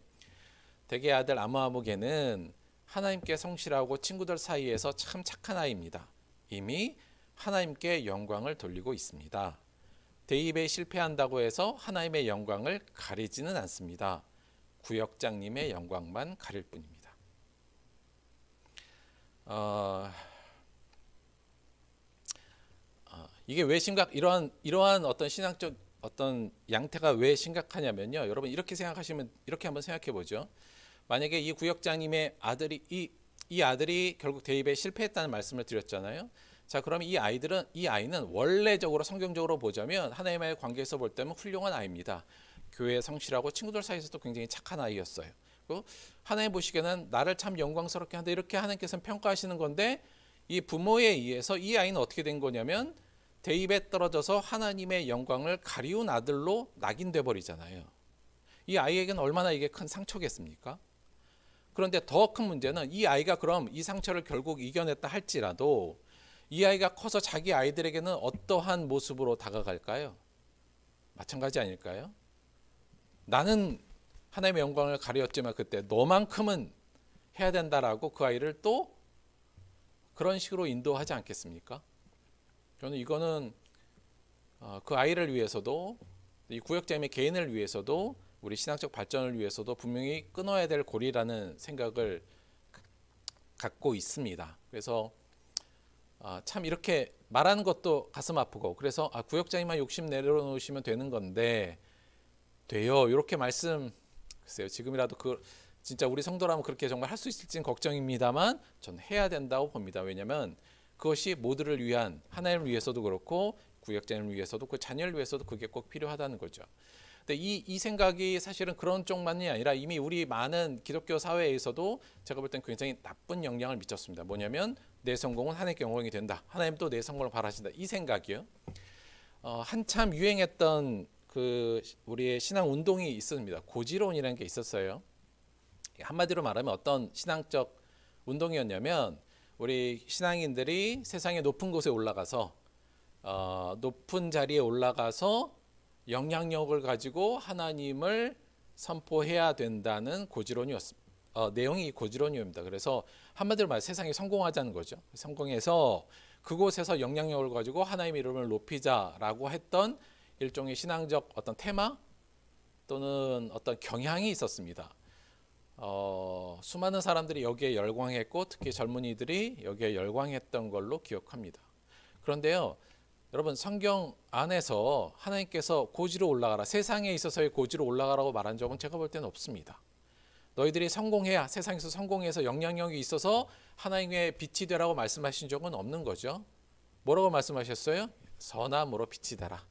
대개 아들 아무아무개는 하나님께 성실하고 친구들 사이에서 참 착한 아이입니다. 이미 하나님께 영광을 돌리고 있습니다. 대입에 실패한다고 해서 하나님의 영광을 가리지는 않습니다. 구역장님의 영광만 가릴 뿐입니다. 이게 왜 이러한 어떤 신앙적 어떤 양태가 왜 심각하냐면요. 여러분 이렇게 생각하시면 이렇게 한번 생각해 보죠. 만약에 이 구역장님의 아들이 이 아들이 결국 대입에 실패했다는 말씀을 드렸잖아요. 자, 그러면 이 아이는 원래적으로 성경적으로 보자면 하나님과의 관계에서 볼 때는 훌륭한 아이입니다. 교회에 성실하고 친구들 사이에서도 굉장히 착한 아이였어요. 그리고 하나님 보시기에는 나를 참 영광스럽게 한다 이렇게 하나님께서는 평가하시는 건데, 이 부모에 의해서 이 아이는 어떻게 된 거냐면 대입에 떨어져서 하나님의 영광을 가리운 아들로 낙인돼 버리잖아요. 이 아이에게는 얼마나 이게 큰 상처겠습니까? 그런데 더 큰 문제는 이 아이가 그럼 이 상처를 결국 이겨냈다 할지라도 이 아이가 커서 자기 아이들에게는 어떠한 모습으로 다가갈까요? 마찬가지 아닐까요? 나는 하나님의 영광을 가렸지만 그때 너만큼은 해야 된다라고 그 아이를 또 그런 식으로 인도하지 않겠습니까? 저는 이거는 그 아이를 위해서도 이 구역장님의 개인을 위해서도 우리 신앙적 발전을 위해서도 분명히 끊어야 될 고리라는 생각을 갖고 있습니다. 그래서 참 이렇게 말하는 것도 가슴 아프고, 그래서 구역장님만 욕심 내려놓으시면 되는 건데 돼요 이렇게 말씀, 글쎄요 지금이라도 진짜 우리 성도라면 그렇게 정말 할 수 있을지는 걱정입니다만 저는 해야 된다고 봅니다. 왜냐하면 그것이 모두를 위한, 하나님을 위해서도 그렇고 구역장님을 위해서도 그 자녀를 위해서도 그게 꼭 필요하다는 거죠. 근데 이 생각이 사실은 그런 쪽만이 아니라 이미 우리 많은 기독교 사회에서도 제가 볼 땐 굉장히 나쁜 영향을 미쳤습니다. 뭐냐면 내 성공은 하나님께 영광이 된다, 하나님도 내 성공을 바라신다, 이 생각이요. 한참 유행했던 그 우리의 신앙 운동이 있습니다. 고지론이라는 게 있었어요. 한마디로 말하면 어떤 신앙적 운동이었냐면 우리 신앙인들이 세상의 높은 곳에 올라가서 높은 자리에 올라가서 영향력을 가지고 하나님을 선포해야 된다는 고지론이었습니다. 내용이 고지론이옵니다. 그래서 한마디로 말해 세상에 성공하자는 거죠. 성공해서 그곳에서 영향력을 가지고 하나님의 이름을 높이자라고 했던 일종의 신앙적 어떤 테마 또는 어떤 경향이 있었습니다. 수많은 사람들이 여기에 열광했고 특히 젊은이들이 여기에 열광했던 걸로 기억합니다. 그런데요, 여러분 성경 안에서 하나님께서 고지로 올라가라, 세상에 있어서의 고지로 올라가라고 말한 적은 제가 볼 때는 없습니다. 너희들이 성공해야, 세상에서 성공해서 영향력이 있어서 하나님의 빛이 되라고 말씀하신 적은 없는 거죠. 뭐라고 말씀하셨어요? 선함으로 빛이 되라.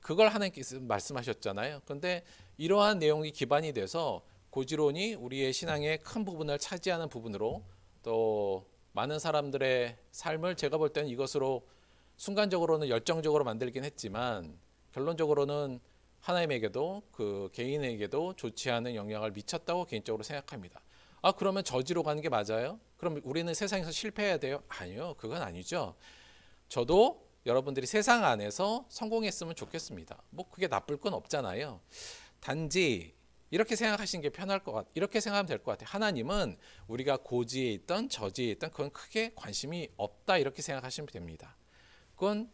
그걸 하나님께서 말씀하셨잖아요. 그런데 이러한 내용이 기반이 돼서 고지론이 우리의 신앙의 큰 부분을 차지하는 부분으로, 또 많은 사람들의 삶을 제가 볼 때는 이것으로 순간적으로는 열정적으로 만들긴 했지만 결론적으로는 하나님에게도 그 개인에게도 좋지 않은 영향을 미쳤다고 개인적으로 생각합니다. 그러면 저지로 가는 게 맞아요? 그럼 우리는 세상에서 실패해야 돼요? 아니요, 그건 아니죠. 저도 여러분들이 세상 안에서 성공했으면 좋겠습니다. 뭐 그게 나쁠 건 없잖아요. 단지 이렇게 생각하시는 게 편할 것 같아요. 이렇게 생각하면 될 것 같아요. 하나님은 우리가 고지에 있던 저지에 있던 그건 크게 관심이 없다 이렇게 생각하시면 됩니다. 그건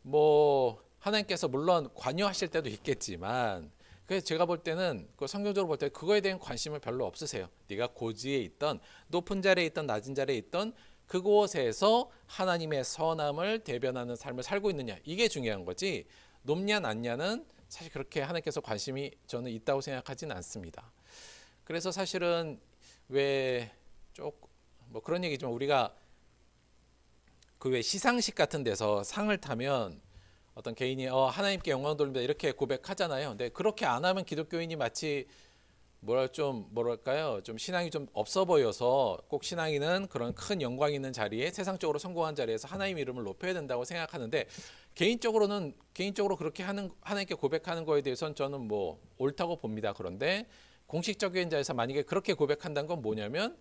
뭐 하나님께서 물론 관여하실 때도 있겠지만 그래서 제가 볼 때는 그 성경적으로 볼 때 그거에 대한 관심을 별로 없으세요. 네가 고지에 있던 높은 자리에 있던 낮은 자리에 있던 그곳에서 하나님의 선함을 대변하는 삶을 살고 있느냐, 이게 중요한 거지 높냐 낮냐는 사실 그렇게 하나님께서 관심이 저는 있다고 생각하지는 않습니다. 그래서 사실은 왜 뭐 그런 얘기지만 우리가 그 왜 시상식 같은 데서 상을 타면 어떤 개인이 하나님께 영광 돌립니다 이렇게 고백하잖아요. 근데 그렇게 안 하면 기독교인이 마치 뭐랄까요? 좀 신앙이 좀 없어 보여서 꼭 신앙인은 그런 큰 영광 있는 자리에 세상적으로 성공한 자리에서 하나님 이름을 높여야 된다고 생각하는데 개인적으로 그렇게 하나님께 고백하는 거에 대해서는 저는 뭐 옳다고 봅니다. 그런데 공식적인 자에서 만약에 그렇게 고백한다는 건 뭐냐면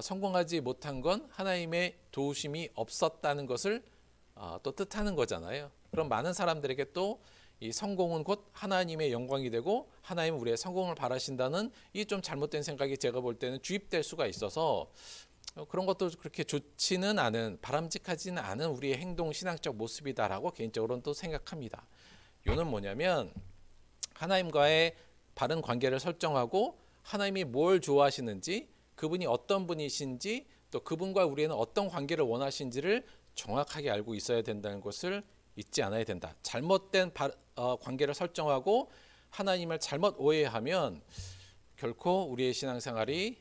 성공하지 못한 건 하나님의 도우심이 없었다는 것을 또 뜻하는 거잖아요. 그럼 많은 사람들에게 또 이 성공은 곧 하나님의 영광이 되고 하나님 우리의 성공을 바라신다는 이 좀 잘못된 생각이 제가 볼 때는 주입될 수가 있어서 그런 것도 그렇게 좋지는 않은 바람직하지는 않은 우리의 행동 신앙적 모습이다라고 개인적으로는 또 생각합니다. 이유는 뭐냐면 하나님과의 바른 관계를 설정하고 하나님이 뭘 좋아하시는지 그분이 어떤 분이신지 또 그분과 우리는 어떤 관계를 원하시는지를 정확하게 알고 있어야 된다는 것을 잊지 않아야 된다. 잘못된 관계를 설정하고 하나님을 잘못 오해하면 결코 우리의 신앙생활이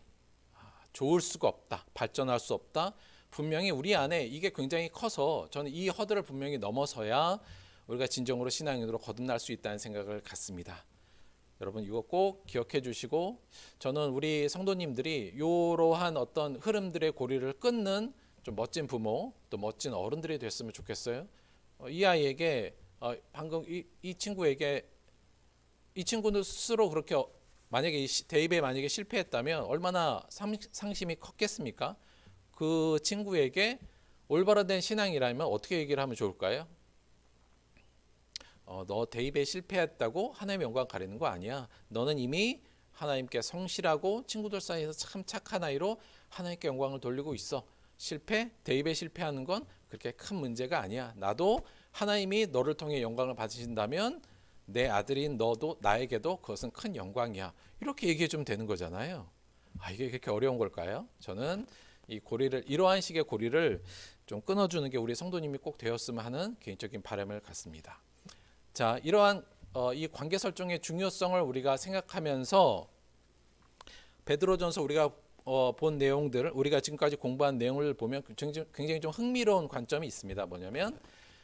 좋을 수가 없다. 발전할 수 없다. 분명히 우리 안에 이게 굉장히 커서 저는 이 허들을 분명히 넘어서야 우리가 진정으로 신앙인으로 거듭날 수 있다는 생각을 갖습니다. 여러분 이거 꼭 기억해 주시고 저는 우리 성도님들이 이러한 어떤 흐름들의 고리를 끊는 좀 멋진 부모 또 멋진 어른들이 됐으면 좋겠어요. 이 아이에게 방금 이 친구에게 이 친구는 스스로 그렇게 만약에 대입에 만약에 실패했다면 얼마나 상심이 컸겠습니까? 그 친구에게 올바른 신앙이라면 어떻게 얘기를 하면 좋을까요? 너 대입에 실패했다고 하나님의 영광 가리는 거 아니야. 너는 이미 하나님께 성실하고 친구들 사이에서 참 착한 아이로 하나님께 영광을 돌리고 있어. 대입에 실패하는 건 그렇게 큰 문제가 아니야. 나도 하나님이 너를 통해 영광을 받으신다면 내 아들인 너도 나에게도 그것은 큰 영광이야. 이렇게 얘기해 주면 되는 거잖아요. 이게 그렇게 어려운 걸까요? 저는 이러한 식의 고리를 좀 끊어주는 게 우리 성도님이 꼭 되었으면 하는 개인적인 바람을 갖습니다. 자, 이러한 이 관계 설정의 중요성을 우리가 생각하면서 베드로전서 우리가 본 내용들, 우리가 지금까지 공부한 내용을 보면 굉장히 좀 흥미로운 관점이 있습니다. 뭐냐면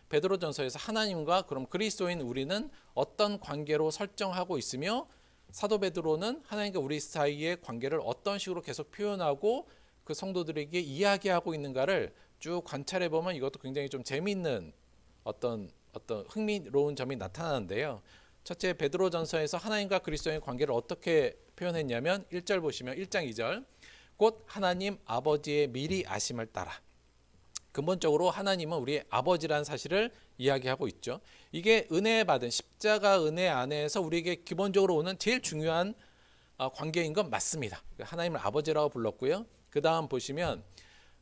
베드로전서에서 하나님과 그럼 그리스도인 우리는 어떤 관계로 설정하고 있으며 사도 베드로는 하나님과 우리 사이의 관계를 어떤 식으로 계속 표현하고 그 성도들에게 이야기하고 있는가를 쭉 관찰해 보면 이것도 굉장히 좀 재미있는 어떤 흥미로운 점이 나타나는데요. 첫째 베드로전서에서 하나님과 그리스도의 관계를 어떻게 표현했냐면 1절 보시면 1장 2절 곧 하나님 아버지의 미리 아심을 따라 근본적으로 하나님은 우리의 아버지라는 사실을 이야기하고 있죠. 이게 은혜 받은 십자가 은혜 안에서 우리에게 기본적으로 오는 제일 중요한 관계인 건 맞습니다. 하나님을 아버지라고 불렀고요. 그 다음 보시면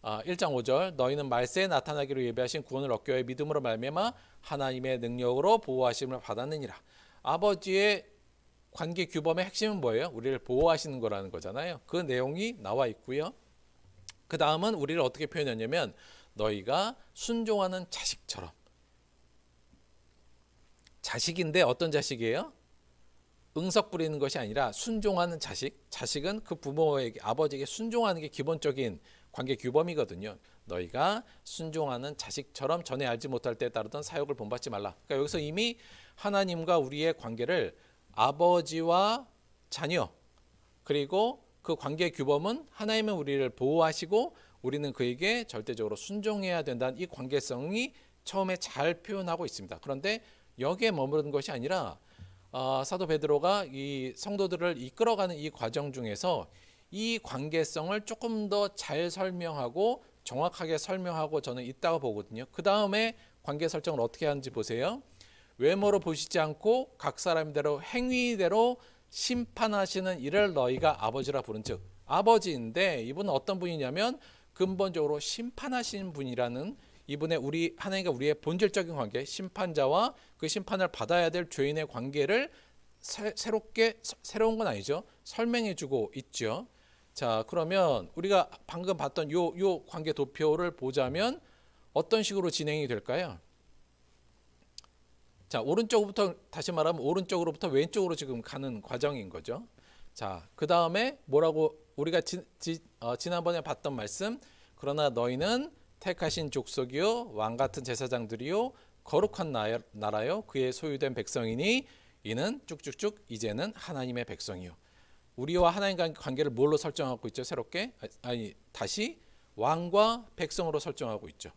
1장 5절 너희는 말세에 나타나기로 예배하신 구원을 얻기 위해 믿음으로 말미암아 하나님의 능력으로 보호하심을 받았느니라. 아버지의 관계 규범의 핵심은 뭐예요? 우리를 보호하시는 거라는 거잖아요. 그 내용이 나와 있고요. 그 다음은 우리를 어떻게 표현했냐면 너희가 순종하는 자식처럼. 자식인데 어떤 자식이에요? 응석 부리는 것이 아니라 순종하는 자식. 자식은 그 부모에게 아버지에게 순종하는 게 기본적인 관계 규범이거든요. 너희가 순종하는 자식처럼 전에 알지 못할 때에 따르던 사욕을 본받지 말라. 그러니까 여기서 이미 하나님과 우리의 관계를 아버지와 자녀 그리고 그 관계 규범은 하나님은 우리를 보호하시고 우리는 그에게 절대적으로 순종해야 된다는 이 관계성이 처음에 잘 표현하고 있습니다. 그런데 여기에 머무르는 것이 아니라 사도 베드로가 이 성도들을 이끌어가는 이 과정 중에서 이 관계성을 조금 더 잘 설명하고 정확하게 설명하고 저는 있다고 보거든요. 그 다음에 관계 설정을 어떻게 하는지 보세요. 외모로 보시지 않고 각 사람대로 행위대로 심판하시는 이를 너희가 아버지라 부른즉 아버지인데 이분은 어떤 분이냐면 근본적으로 심판하시는 분이라는 이분의 우리 하나님과 우리의 본질적인 관계 심판자와 그 심판을 받아야 될 죄인의 관계를 새로운 건 아니죠. 설명해주고 있죠. 자 그러면 우리가 방금 봤던 요 관계 도표를 보자면 어떤 식으로 진행이 될까요? 자 오른쪽부터 다시 말하면 오른쪽으로부터 왼쪽으로 지금 가는 과정인 거죠. 자 그 다음에 뭐라고 우리가 지난번에 봤던 말씀 그러나 너희는 택하신 족속이요 왕 같은 제사장들이요 거룩한 나라요 그의 소유된 백성이니 이는 쭉쭉쭉 이제는 하나님의 백성이요. 우리와 하나님 관계를 뭘로 설정하고 있죠? 새롭게 아니 다시 왕과 백성으로 설정하고 있죠.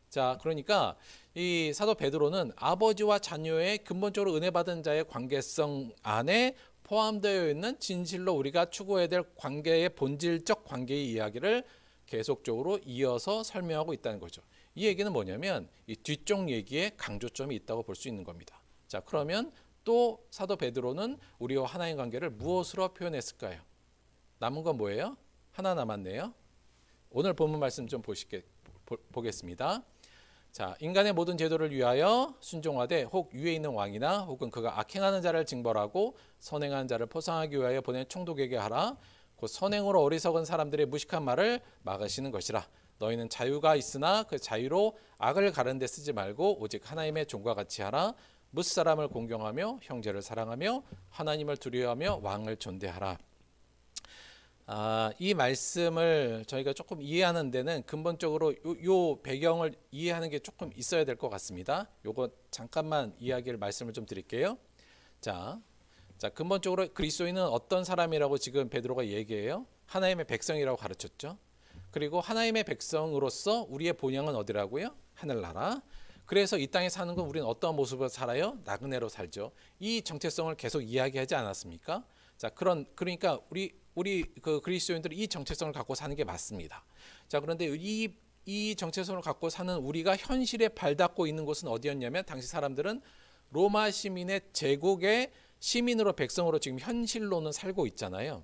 자, 그러니까 이 사도 베드로는 아버지와 자녀의 근본적으로 은혜 받은 자의 관계성 안에 포함되어 있는 진실로 우리가 추구해야 될 관계의 본질적 관계의 이야기를 계속적으로 이어서 설명하고 있다는 거죠. 이 얘기는 뭐냐면 이 뒤쪽 얘기에 강조점이 있다고 볼 수 있는 겁니다. 자, 그러면 또 사도 베드로는 우리와 하나님 관계를 무엇으로 표현했을까요? 남은 건 뭐예요? 하나 남았네요. 오늘 본문 말씀 좀 보겠습니다. 자, 인간의 모든 제도를 위하여 순종하되 혹 위에 있는 왕이나 혹은 그가 악행하는 자를 징벌하고 선행하는 자를 포상하기 위하여 보낸 총독에게 하라. 곧 선행으로 어리석은 사람들의 무식한 말을 막으시는 것이라. 너희는 자유가 있으나 그 자유로 악을 가르는 데 쓰지 말고 오직 하나님의 종과 같이 하라. 무사람을 공경하며 형제를 사랑하며 하나님을 두려워하며 왕을 존대하라. 이 말씀을 저희가 조금 이해하는 데는 근본적으로 요 배경을 이해하는 게 조금 있어야 될 것 같습니다. 요거 잠깐만 말씀을 좀 드릴게요. 자, 근본적으로 그리스도인은 어떤 사람이라고 지금 베드로가 얘기해요? 하나님의 백성이라고 가르쳤죠. 그리고 하나님의 백성으로서 우리의 본향은 어디라고요? 하늘나라. 그래서 이 땅에 사는 건 우리는 어떤 모습으로 살아요? 나그네로 살죠. 이 정체성을 계속 이야기하지 않았습니까? 자, 그러니까 우리 그 그리스도인들이 이 정체성을 갖고 사는 게 맞습니다. 자, 그런데 이 정체성을 갖고 사는 우리가 현실에 발닿고 있는 곳은 어디였냐면 당시 사람들은 로마 시민의 제국의 시민으로 백성으로 지금 현실로는 살고 있잖아요.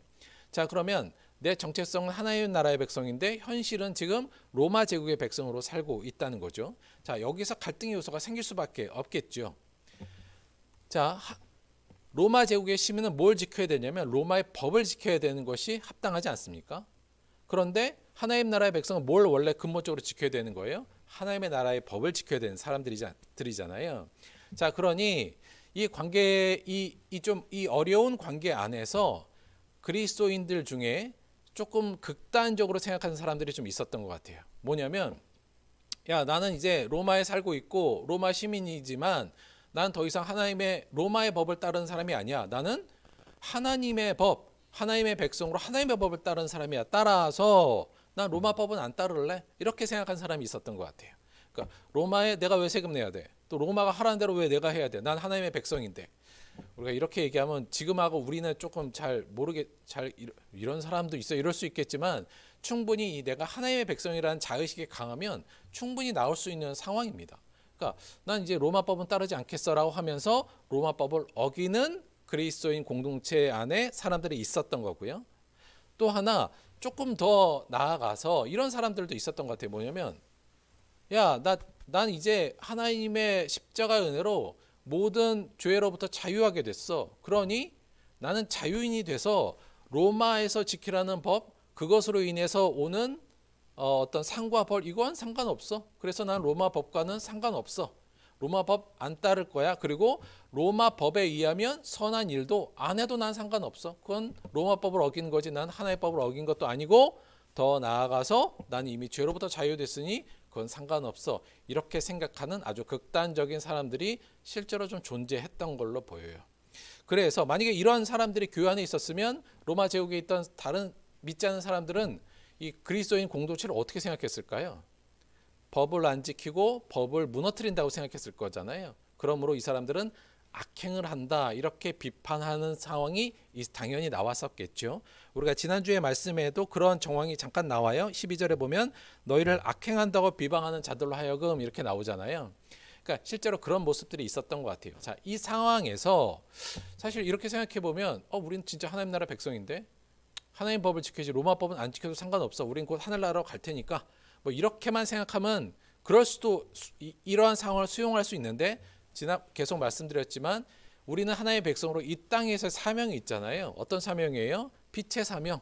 자, 그러면 내 정체성은 하나님 나라의 백성인데 현실은 지금 로마 제국의 백성으로 살고 있다는 거죠. 자, 여기서 갈등의 요소가 생길 수밖에 없겠죠. 자, 로마 제국의 시민은 뭘 지켜야 되냐면 로마의 법을 지켜야 되는 것이 합당하지 않습니까? 그런데 하나님 나라의 백성은 뭘 원래 근본적으로 지켜야 되는 거예요? 하나님의 나라의 법을 지켜야 되는 사람들이잖아요. 자, 그러니 이 관계 이 어려운 관계 안에서 그리스도인들 중에 조금 극단적으로 생각하는 사람들이 좀 있었던 것 같아요. 뭐냐면 야, 나는 이제 로마에 살고 있고 로마 시민이지만 난 더 이상 로마의 법을 따르는 사람이 아니야. 나는 하나님의 법, 하나님의 백성으로 하나님의 법을 따르는 사람이야. 따라서 난 로마 법은 안 따를래. 이렇게 생각한 사람이 있었던 것 같아요. 그러니까 로마에 내가 왜 세금 내야 돼? 또 로마가 하라는 대로 왜 내가 해야 돼? 난 하나님의 백성인데. 우리가 이렇게 얘기하면 지금하고 우리는 조금 이런 사람도 있어 이럴 수 있겠지만 충분히 내가 하나님의 백성이라는 자의식이 강하면 충분히 나올 수 있는 상황입니다. 그러니까 난 이제 로마법은 따르지 않겠어라고 하면서 로마법을 어기는 그리스도인 공동체 안에 사람들이 있었던 거고요. 또 하나 조금 더 나아가서 이런 사람들도 있었던 것 같아요. 뭐냐면 야, 난 이제 하나님의 십자가의 은혜로 모든 죄로부터 자유하게 됐어. 그러니 나는 자유인이 돼서 로마에서 지키라는 법, 그것으로 인해서 오는 어떤 상과 벌 이건 상관없어. 그래서 난 로마 법과는 상관없어. 로마 법 안 따를 거야. 그리고 로마 법에 의하면 선한 일도 안 해도 난 상관없어. 그건 로마 법을 어긴 거지. 난 하나의 법을 어긴 것도 아니고 더 나아가서 난 이미 죄로부터 자유됐으니 그건 상관없어. 이렇게 생각하는 아주 극단적인 사람들이 실제로 좀 존재했던 걸로 보여요. 그래서 만약에 이런 사람들이 교회 안에 있었으면 로마 제국에 있던 다른 믿지 않는 사람들은 이 그리스도인 공동체를 어떻게 생각했을까요? 법을 안 지키고 법을 무너뜨린다고 생각했을 거잖아요. 그러므로 이 사람들은 악행을 한다 이렇게 비판하는 상황이 당연히 나왔었겠죠. 우리가 지난주에 말씀에도 그런 정황이 잠깐 나와요. 12절에 보면 너희를 악행한다고 비방하는 자들로 하여금 이렇게 나오잖아요. 그러니까 실제로 그런 모습들이 있었던 것 같아요. 자, 이 상황에서 사실 이렇게 생각해 보면 우린 진짜 하나님 나라 백성인데 하나님 법을 지켜야지 로마 법은 안 지켜도 상관없어. 우린 곧 하늘나라로 갈 테니까 뭐 이렇게만 생각하면 그럴 수도 이러한 상황을 수용할 수 있는데 계속 말씀드렸지만 우리는 하나님의 백성으로 이 땅에서 사명이 있잖아요. 어떤 사명이에요? 빛의 사명.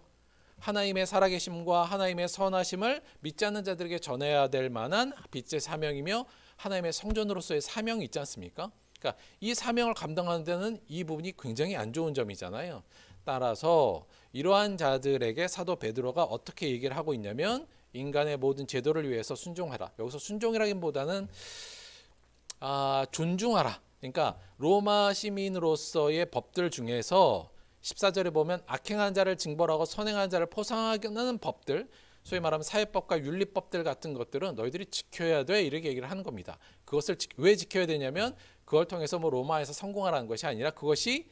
하나님의 살아계심과 하나님의 선하심을 믿지 않는 자들에게 전해야 될 만한 빛의 사명이며 하나님의 성전으로서의 사명이 있지 않습니까? 그러니까 이 사명을 감당하는 데는 이 부분이 굉장히 안 좋은 점이잖아요. 따라서 이러한 자들에게 사도 베드로가 어떻게 얘기를 하고 있냐면 인간의 모든 제도를 위해서 순종하라. 여기서 순종이라기보다는 존중하라. 그러니까 로마 시민으로서의 법들 중에서 14절에 보면 악행한 자를 징벌하고 선행한 자를 포상하는 법들, 소위 말하면 사회법과 윤리법들 같은 것들은 너희들이 지켜야 돼, 이렇게 얘기를 하는 겁니다. 그것을 왜 지켜야 되냐면 그걸 통해서 뭐 로마에서 성공하라는 것이 아니라 그것이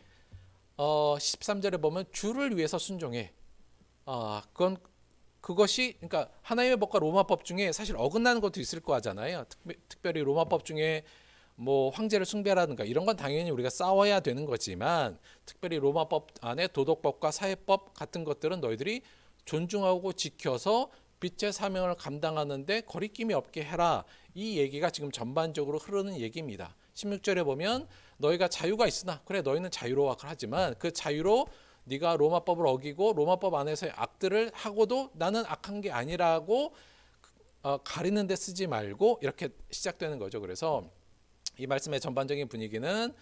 13절에 보면 주를 위해서 순종해. 그것이 그러니까 하나님의 법과 로마법 중에 사실 어긋나는 것도 있을 거 하잖아요. 특별히 로마법 중에 뭐 황제를 숭배라든가 이런 건 당연히 우리가 싸워야 되는 거지만, 특별히 로마법 안에 도덕법과 사회법 같은 것들은 너희들이 존중하고 지켜서 빛의 사명을 감당하는데 거리낌이 없게 해라. 이 얘기가 지금 전반적으로 흐르는 얘기입니다. 16절에 보면 너희가 자유가 있으나, 그래 너희는 자유로워 하지만 그 자유로 네가 로마법을 어기고 로마법 안에서의 악들을 하고도 나는 악한 게 아니라고 가리는 데 쓰지 말고, 이렇게 시작되는 거죠. 그래서 이 말씀의 전반적인 분위기는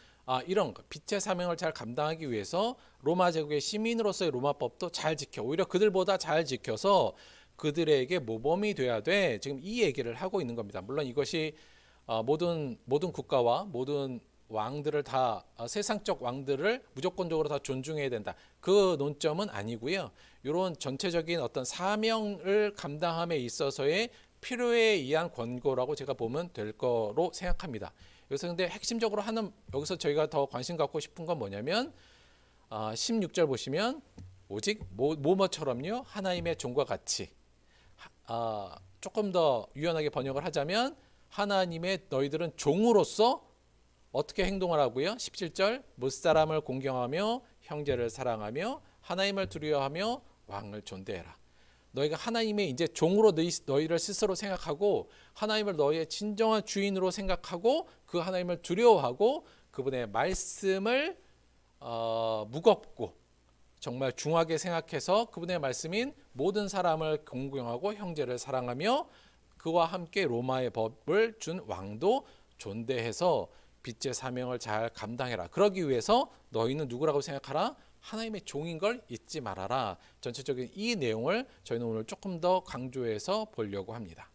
이런 빛의 사명을 잘 감당하기 위해서 로마 제국의 시민으로서의 로마법도 잘 지켜, 오히려 그들보다 잘 지켜서 그들에게 모범이 돼야 돼. 지금 이 얘기를 하고 있는 겁니다. 물론 이것이 모든 국가와 모든 왕들을 다, 세상적 왕들을 무조건적으로 다 존중해야 된다, 그 논점은 아니고요. 이런 전체적인 어떤 사명을 감당함에 있어서의 필요에 의한 권고라고 제가 보면 될 거로 생각합니다. 여기서 근데 핵심적으로 여기서 저희가 더 관심 갖고 싶은 건 뭐냐면 16절 보시면 오직 뭐뭐처럼요 하나님의 종과 같이, 조금 더 유연하게 번역을 하자면 하나님의 너희들은 종으로서 어떻게 행동을 하고요. 17절 못사람을 공경하며 형제를 사랑하며 하나님을 두려워하며 왕을 존대해라. 너희가 하나님의 이제 종으로 너희를 스스로 생각하고 하나님을 너희의 진정한 주인으로 생각하고 그 하나님을 두려워하고 그분의 말씀을 무겁고 정말 중하게 생각해서 그분의 말씀인 모든 사람을 공경하고 형제를 사랑하며 그와 함께 로마의 법을 준 왕도 존대해서 빛의 사명을 잘 감당해라. 그러기 위해서 너희는 누구라고 생각하라? 하나님의 종인 걸 잊지 말아라. 전체적인 이 내용을 저희는 오늘 조금 더 강조해서 보려고 합니다.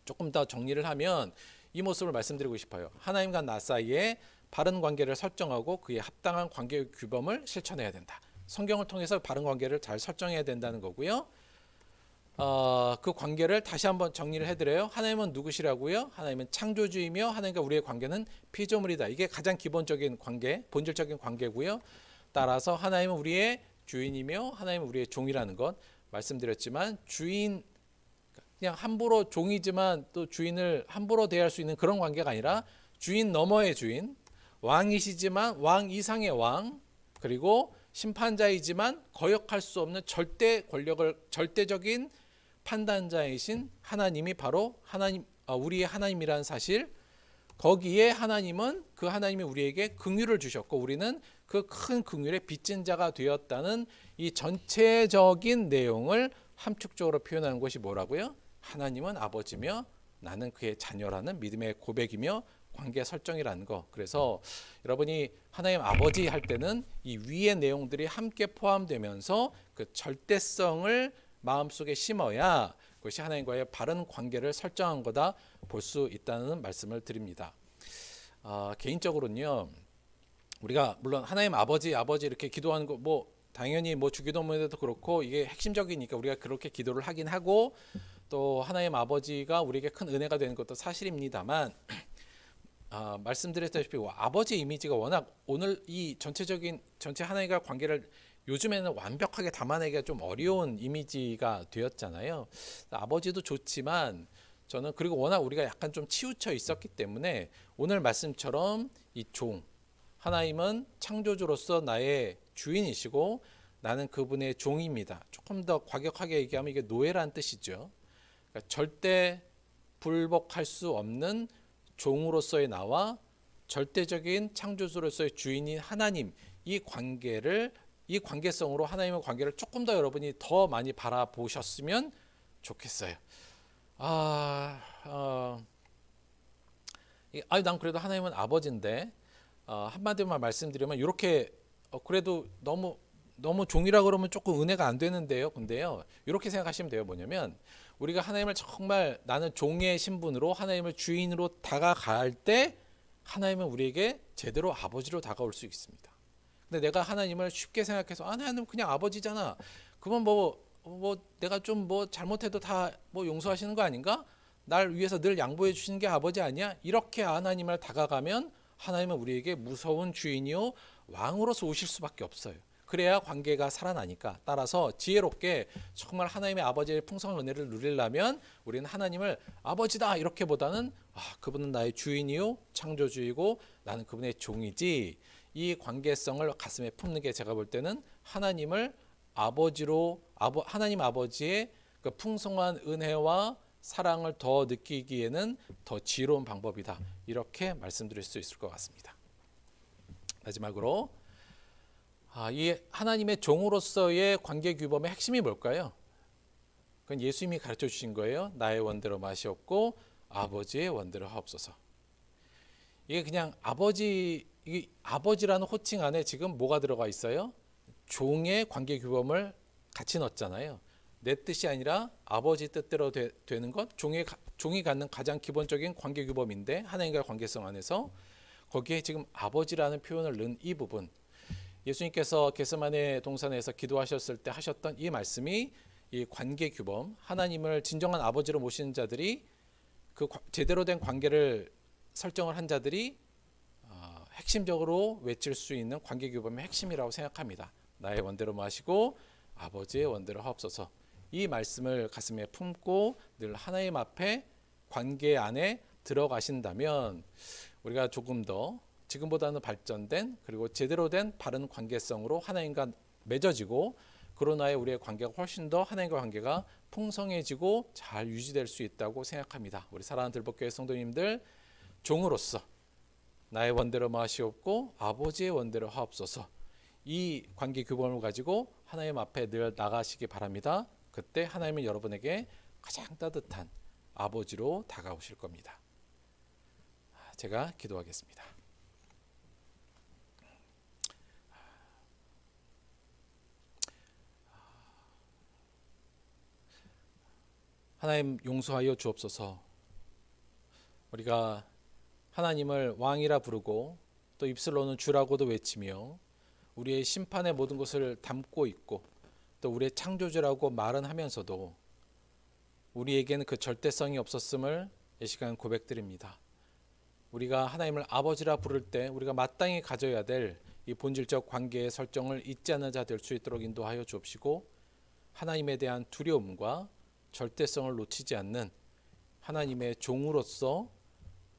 조금 더 정리를 하면 이 모습을 말씀드리고 싶어요. 하나님과 나 사이에 바른 관계를 설정하고 그에 합당한 관계 규범을 실천해야 된다. 성경을 통해서 바른 관계를 잘 설정해야 된다는 거고요. 그 관계를 다시 한번 정리를 해드려요. 하나님은 누구시라고요? 하나님은 창조주이며 하나님과 우리의 관계는 피조물이다. 이게 가장 기본적인 관계, 본질적인 관계고요. 따라서 하나님은 우리의 주인이며 하나님은 우리의 종이라는 것 말씀드렸지만, 주인 그냥 함부로 종이지만 또 주인을 함부로 대할 수 있는 그런 관계가 아니라 주인 너머의 주인, 왕이시지만 왕 이상의 왕, 그리고 심판자이지만 거역할 수 없는 절대 권력을, 절대적인 판단자이신 하나님이 바로 우리의 하나님이라는 사실, 거기에 하나님은 그 하나님이 우리에게 긍휼을 주셨고 우리는 그 큰 긍휼의 빚진 자가 되었다는 이 전체적인 내용을 함축적으로 표현하는 것이 뭐라고요? 하나님은 아버지며 나는 그의 자녀라는 믿음의 고백이며 관계 설정이라는 거. 그래서 여러분이 하나님 아버지 할 때는 이 위의 내용들이 함께 포함되면서 그 절대성을 마음속에 심어야 그것이 하나님과의 바른 관계를 설정한 거다 볼 수 있다는 말씀을 드립니다. 개인적으로는요, 우리가 물론 하나님 아버지 이렇게 기도하는 거 뭐 당연히 뭐 주기도문에도 그렇고 이게 핵심적이니까 우리가 그렇게 기도를 하긴 하고 또 하나님 아버지가 우리에게 큰 은혜가 되는 것도 사실입니다만, 말씀드렸다시피 아버지 이미지가 워낙 오늘 이 전체 하나님과 관계를 요즘에는 완벽하게 담아내기가 좀 어려운 이미지가 되었잖아요. 아버지도 좋지만 저는, 그리고 워낙 우리가 약간 좀 치우쳐 있었기 때문에 오늘 말씀처럼 이 종, 하나님은 창조주로서 나의 주인이시고 나는 그분의 종입니다. 조금 더 과격하게 얘기하면 이게 노예란 뜻이죠. 그러니까 절대 불복할 수 없는 종으로서의 나와 절대적인 창조주로서의 주인인 하나님, 이 관계성으로 하나님의 관계를 조금 더 여러분이 더 많이 바라보셨으면 좋겠어요. 난 그래도 하나님은 아버지인데, 한마디만 말씀드리면 이렇게 그래도 너무 너무 종이라 그러면 조금 은혜가 안 되는데요. 근데요, 이렇게 생각하시면 돼요. 뭐냐면 우리가 하나님을 정말 나는 종의 신분으로 하나님을 주인으로 다가갈 때 하나님은 우리에게 제대로 아버지로 다가올 수 있습니다. 근데 내가 하나님을 쉽게 생각해서 하나님 그냥 아버지잖아. 그러면 뭐 내가 좀 뭐 잘못해도 다 뭐 용서하시는 거 아닌가? 날 위해서 늘 양보해 주시는 게 아버지 아니야? 이렇게 하나님을 다가가면 하나님은 우리에게 무서운 주인이요 왕으로서 오실 수밖에 없어요. 그래야 관계가 살아나니까. 따라서 지혜롭게 정말 하나님의 아버지의 풍성한 은혜를 누리려면 우리는 하나님을 아버지다 이렇게보다는 그분은 나의 주인이요 창조주이고 나는 그분의 종이지, 이 관계성을 가슴에 품는 게 제가 볼 때는 하나님을 아버지로 하나님 아버지의 그 풍성한 은혜와 사랑을 더 느끼기에는 더 지혜로운 방법이다. 이렇게 말씀드릴 수 있을 것 같습니다. 마지막으로 이 하나님의 종으로서의 관계 규범의 핵심이 뭘까요? 그건 예수님이 가르쳐 주신 거예요. 나의 원대로 마시옵고 아버지의 원대로 하옵소서. 이게 그냥 이게 아버지라는 호칭 안에 지금 뭐가 들어가 있어요? 종의 관계 규범을 같이 넣었잖아요. 내 뜻이 아니라 아버지 뜻대로 되는 것, 종이 갖는 가장 기본적인 관계 규범인데 하나님과의 관계성 안에서 거기에 지금 아버지라는 표현을 넣은 이 부분, 예수님께서 겟세마네 동산에서 기도하셨을 때 하셨던 이 말씀이 이 관계 규범, 하나님을 진정한 아버지로 모시는 자들이 그 제대로 된 관계를 설정을 한 자들이 핵심적으로 외칠 수 있는 관계 규범의 핵심이라고 생각합니다. 나의 원대로 마시고 아버지의 원대로 하옵소서. 이 말씀을 가슴에 품고 늘 하나님 앞에 관계 안에 들어가신다면 우리가 조금 더 지금보다는 발전된 그리고 제대로 된 바른 관계성으로 하나님과 맺어지고 그로 인하여 우리의 관계가 훨씬 더 하나님과 관계가 풍성해지고 잘 유지될 수 있다고 생각합니다. 우리 사랑하는 들복교회 성도님들, 종으로서 나의 원대로 마시옵고 아버지의 원대로 하옵소서, 이 관계 규범을 가지고 하나님 앞에 늘 나가시기 바랍니다. 그때 하나님은 여러분에게 가장 따뜻한 아버지로 다가오실 겁니다. 제가 기도하겠습니다. 하나님, 용서하여 주옵소서. 우리가 하나님을 왕이라 부르고 또 입술로는 주라고도 외치며 우리의 심판의 모든 것을 담고 있고 또 우리의 창조주라고 말은 하면서도 우리에게는 그 절대성이 없었음을 이 시간 고백드립니다. 우리가 하나님을 아버지라 부를 때 우리가 마땅히 가져야 될 이 본질적 관계의 설정을 잊지 않는 자 될 수 있도록 인도하여 주옵시고, 하나님에 대한 두려움과 절대성을 놓치지 않는 하나님의 종으로서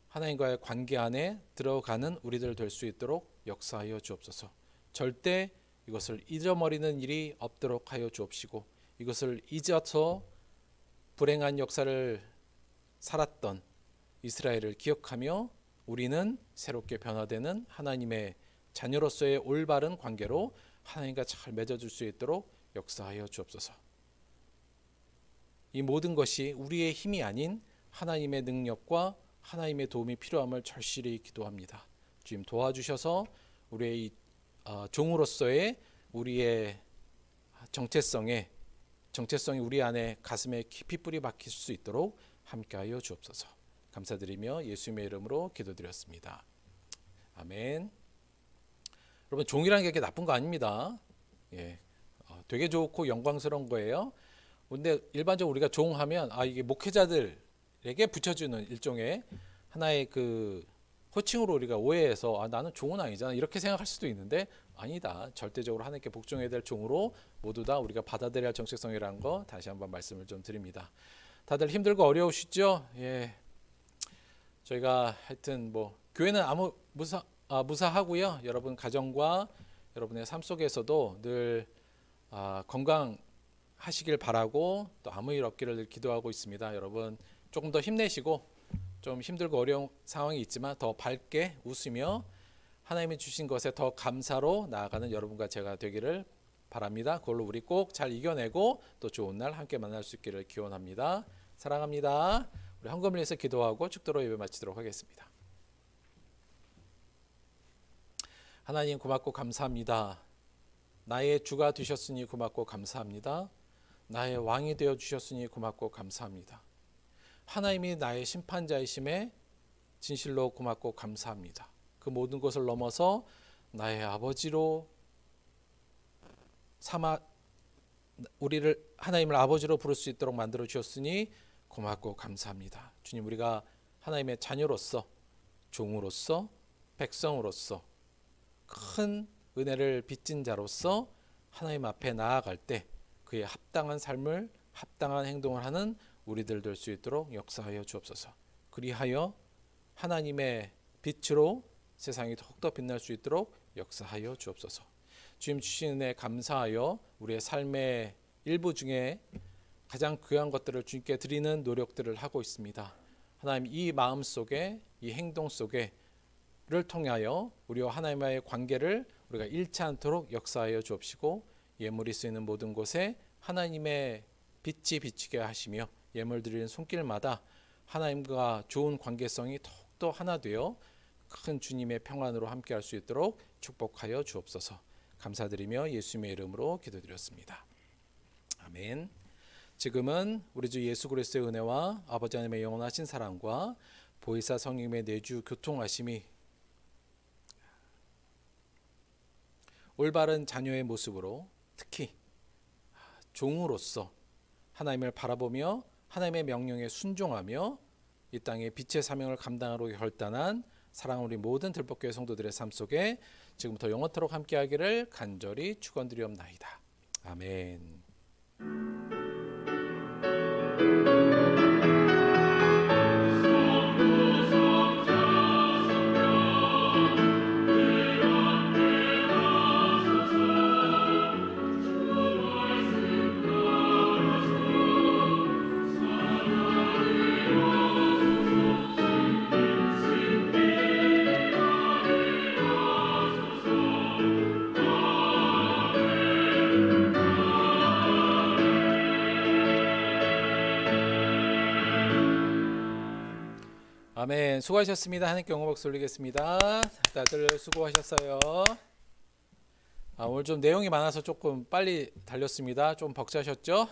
하나님과의 관계 안에 들어가는 우리들 될 수 있도록 역사하여 주옵소서. 절대 이것을 잊어버리는 일이 없도록 하여 주옵시고, 이것을 잊어서 불행한 역사를 살았던 이스라엘을 기억하며 우리는 새롭게 변화되는 하나님의 자녀로서의 올바른 관계로 하나님과 잘 맺어줄 수 있도록 역사하여 주옵소서. 이 모든 것이 우리의 힘이 아닌 하나님의 능력과 하나님의 도움이 필요함을 절실히 기도합니다. 주님 도와주셔서 우리의 종으로서의 우리의 정체성이 우리 안에 가슴에 깊이 뿌리 박힐 수 있도록 함께하여 주옵소서. 감사드리며 예수님의 이름으로 기도드렸습니다. 아멘. 여러분, 종이라는 게 나쁜 거 아닙니다. 예, 되게 좋고 영광스러운 거예요. 근데 일반적으로 우리가 종하면 이게 목회자들에게 붙여주는 일종의 하나의 그 호칭으로 우리가 오해해서 나는 종은 아니잖아 이렇게 생각할 수도 있는데, 아니다. 절대적으로 하나님께 복종해야 될 종으로 모두 다 우리가 받아들여야 할 정체성이라는 거 다시 한번 말씀을 좀 드립니다. 다들 힘들고 어려우시죠? 예, 저희가 하여튼 뭐 교회는 무사하고요. 여러분 가정과 여러분의 삶 속에서도 늘 건강하시길 바라고 또 아무 일 없기를 늘 기도하고 있습니다. 여러분 조금 더 힘내시고, 좀 힘들고 어려운 상황이 있지만 더 밝게 웃으며 하나님이 주신 것에 더 감사로 나아가는 여러분과 제가 되기를 바랍니다. 그걸로 우리 꼭 잘 이겨내고 또 좋은 날 함께 만날 수 있기를 기원합니다. 사랑합니다. 우리 헌금을 위해서 기도하고 축도로 예배 마치도록 하겠습니다. 하나님 고맙고 감사합니다. 나의 주가 되셨으니 고맙고 감사합니다. 나의 왕이 되어 주셨으니 고맙고 감사합니다. 하나님이 나의 심판자이심에 진실로 고맙고 감사합니다. 그 모든 것을 넘어서 나의 아버지로 삼아 우리를 하나님을 아버지로 부를 수 있도록 만들어 주셨으니 고맙고 감사합니다. 주님, 우리가 하나님의 자녀로서, 종으로서, 백성으로서 큰 은혜를 빚진 자로서 하나님 앞에 나아갈 때 그의 합당한 삶을, 합당한 행동을 하는 우리들 될 수 있도록 역사하여 주옵소서. 그리하여 하나님의 빛으로 세상이 더욱더 빛날 수 있도록 역사하여 주옵소서. 주님 주신 은혜 감사하여 우리의 삶의 일부 중에 가장 귀한 것들을 주님께 드리는 노력들을 하고 있습니다. 하나님, 이 마음 속에, 이 행동 속에 를 통하여 우리와 하나님과의 관계를 우리가 잃지 않도록 역사하여 주옵시고, 예물이 쓰이는 모든 곳에 하나님의 빛이 비치게 하시며 예물 드리는 손길마다 하나님과 좋은 관계성이 더욱더 하나 되어 큰 주님의 평안으로 함께할 수 있도록 축복하여 주옵소서. 감사드리며 예수님의 이름으로 기도드렸습니다. 아멘. 지금은 우리 주 예수 그리스도의 은혜와 아버지 하나님의 영원하신 사랑과 보혜사 성령님의 내주 교통하심이 올바른 자녀의 모습으로, 특히 종으로서 하나님을 바라보며 하나님의 명령에 순종하며 이 땅의 빛의 사명을 감당하러 결단한 사랑하는 우리 모든 들법교회 성도들의 삶 속에 지금부터 영원토록 함께하기를 간절히 축원드리옵나이다. 아멘. 아멘. 수고하셨습니다. 하나님께 영광 박수 올리겠습니다. 다들 수고하셨어요. 오늘 좀 내용이 많아서 조금 빨리 달렸습니다. 좀 벅차셨죠?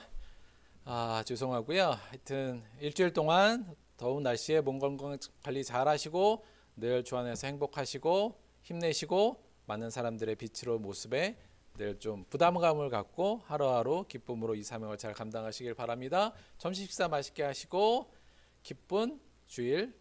죄송하고요. 하여튼 일주일 동안 더운 날씨에 몸 건강 관리 잘 하시고 늘 주 안에서 행복하시고 힘내시고 많은 사람들의 빛으로 모습에 늘 좀 부담감을 갖고 하루하루 기쁨으로 이 사명을 잘 감당하시길 바랍니다. 점심 식사 맛있게 하시고 기쁜 주일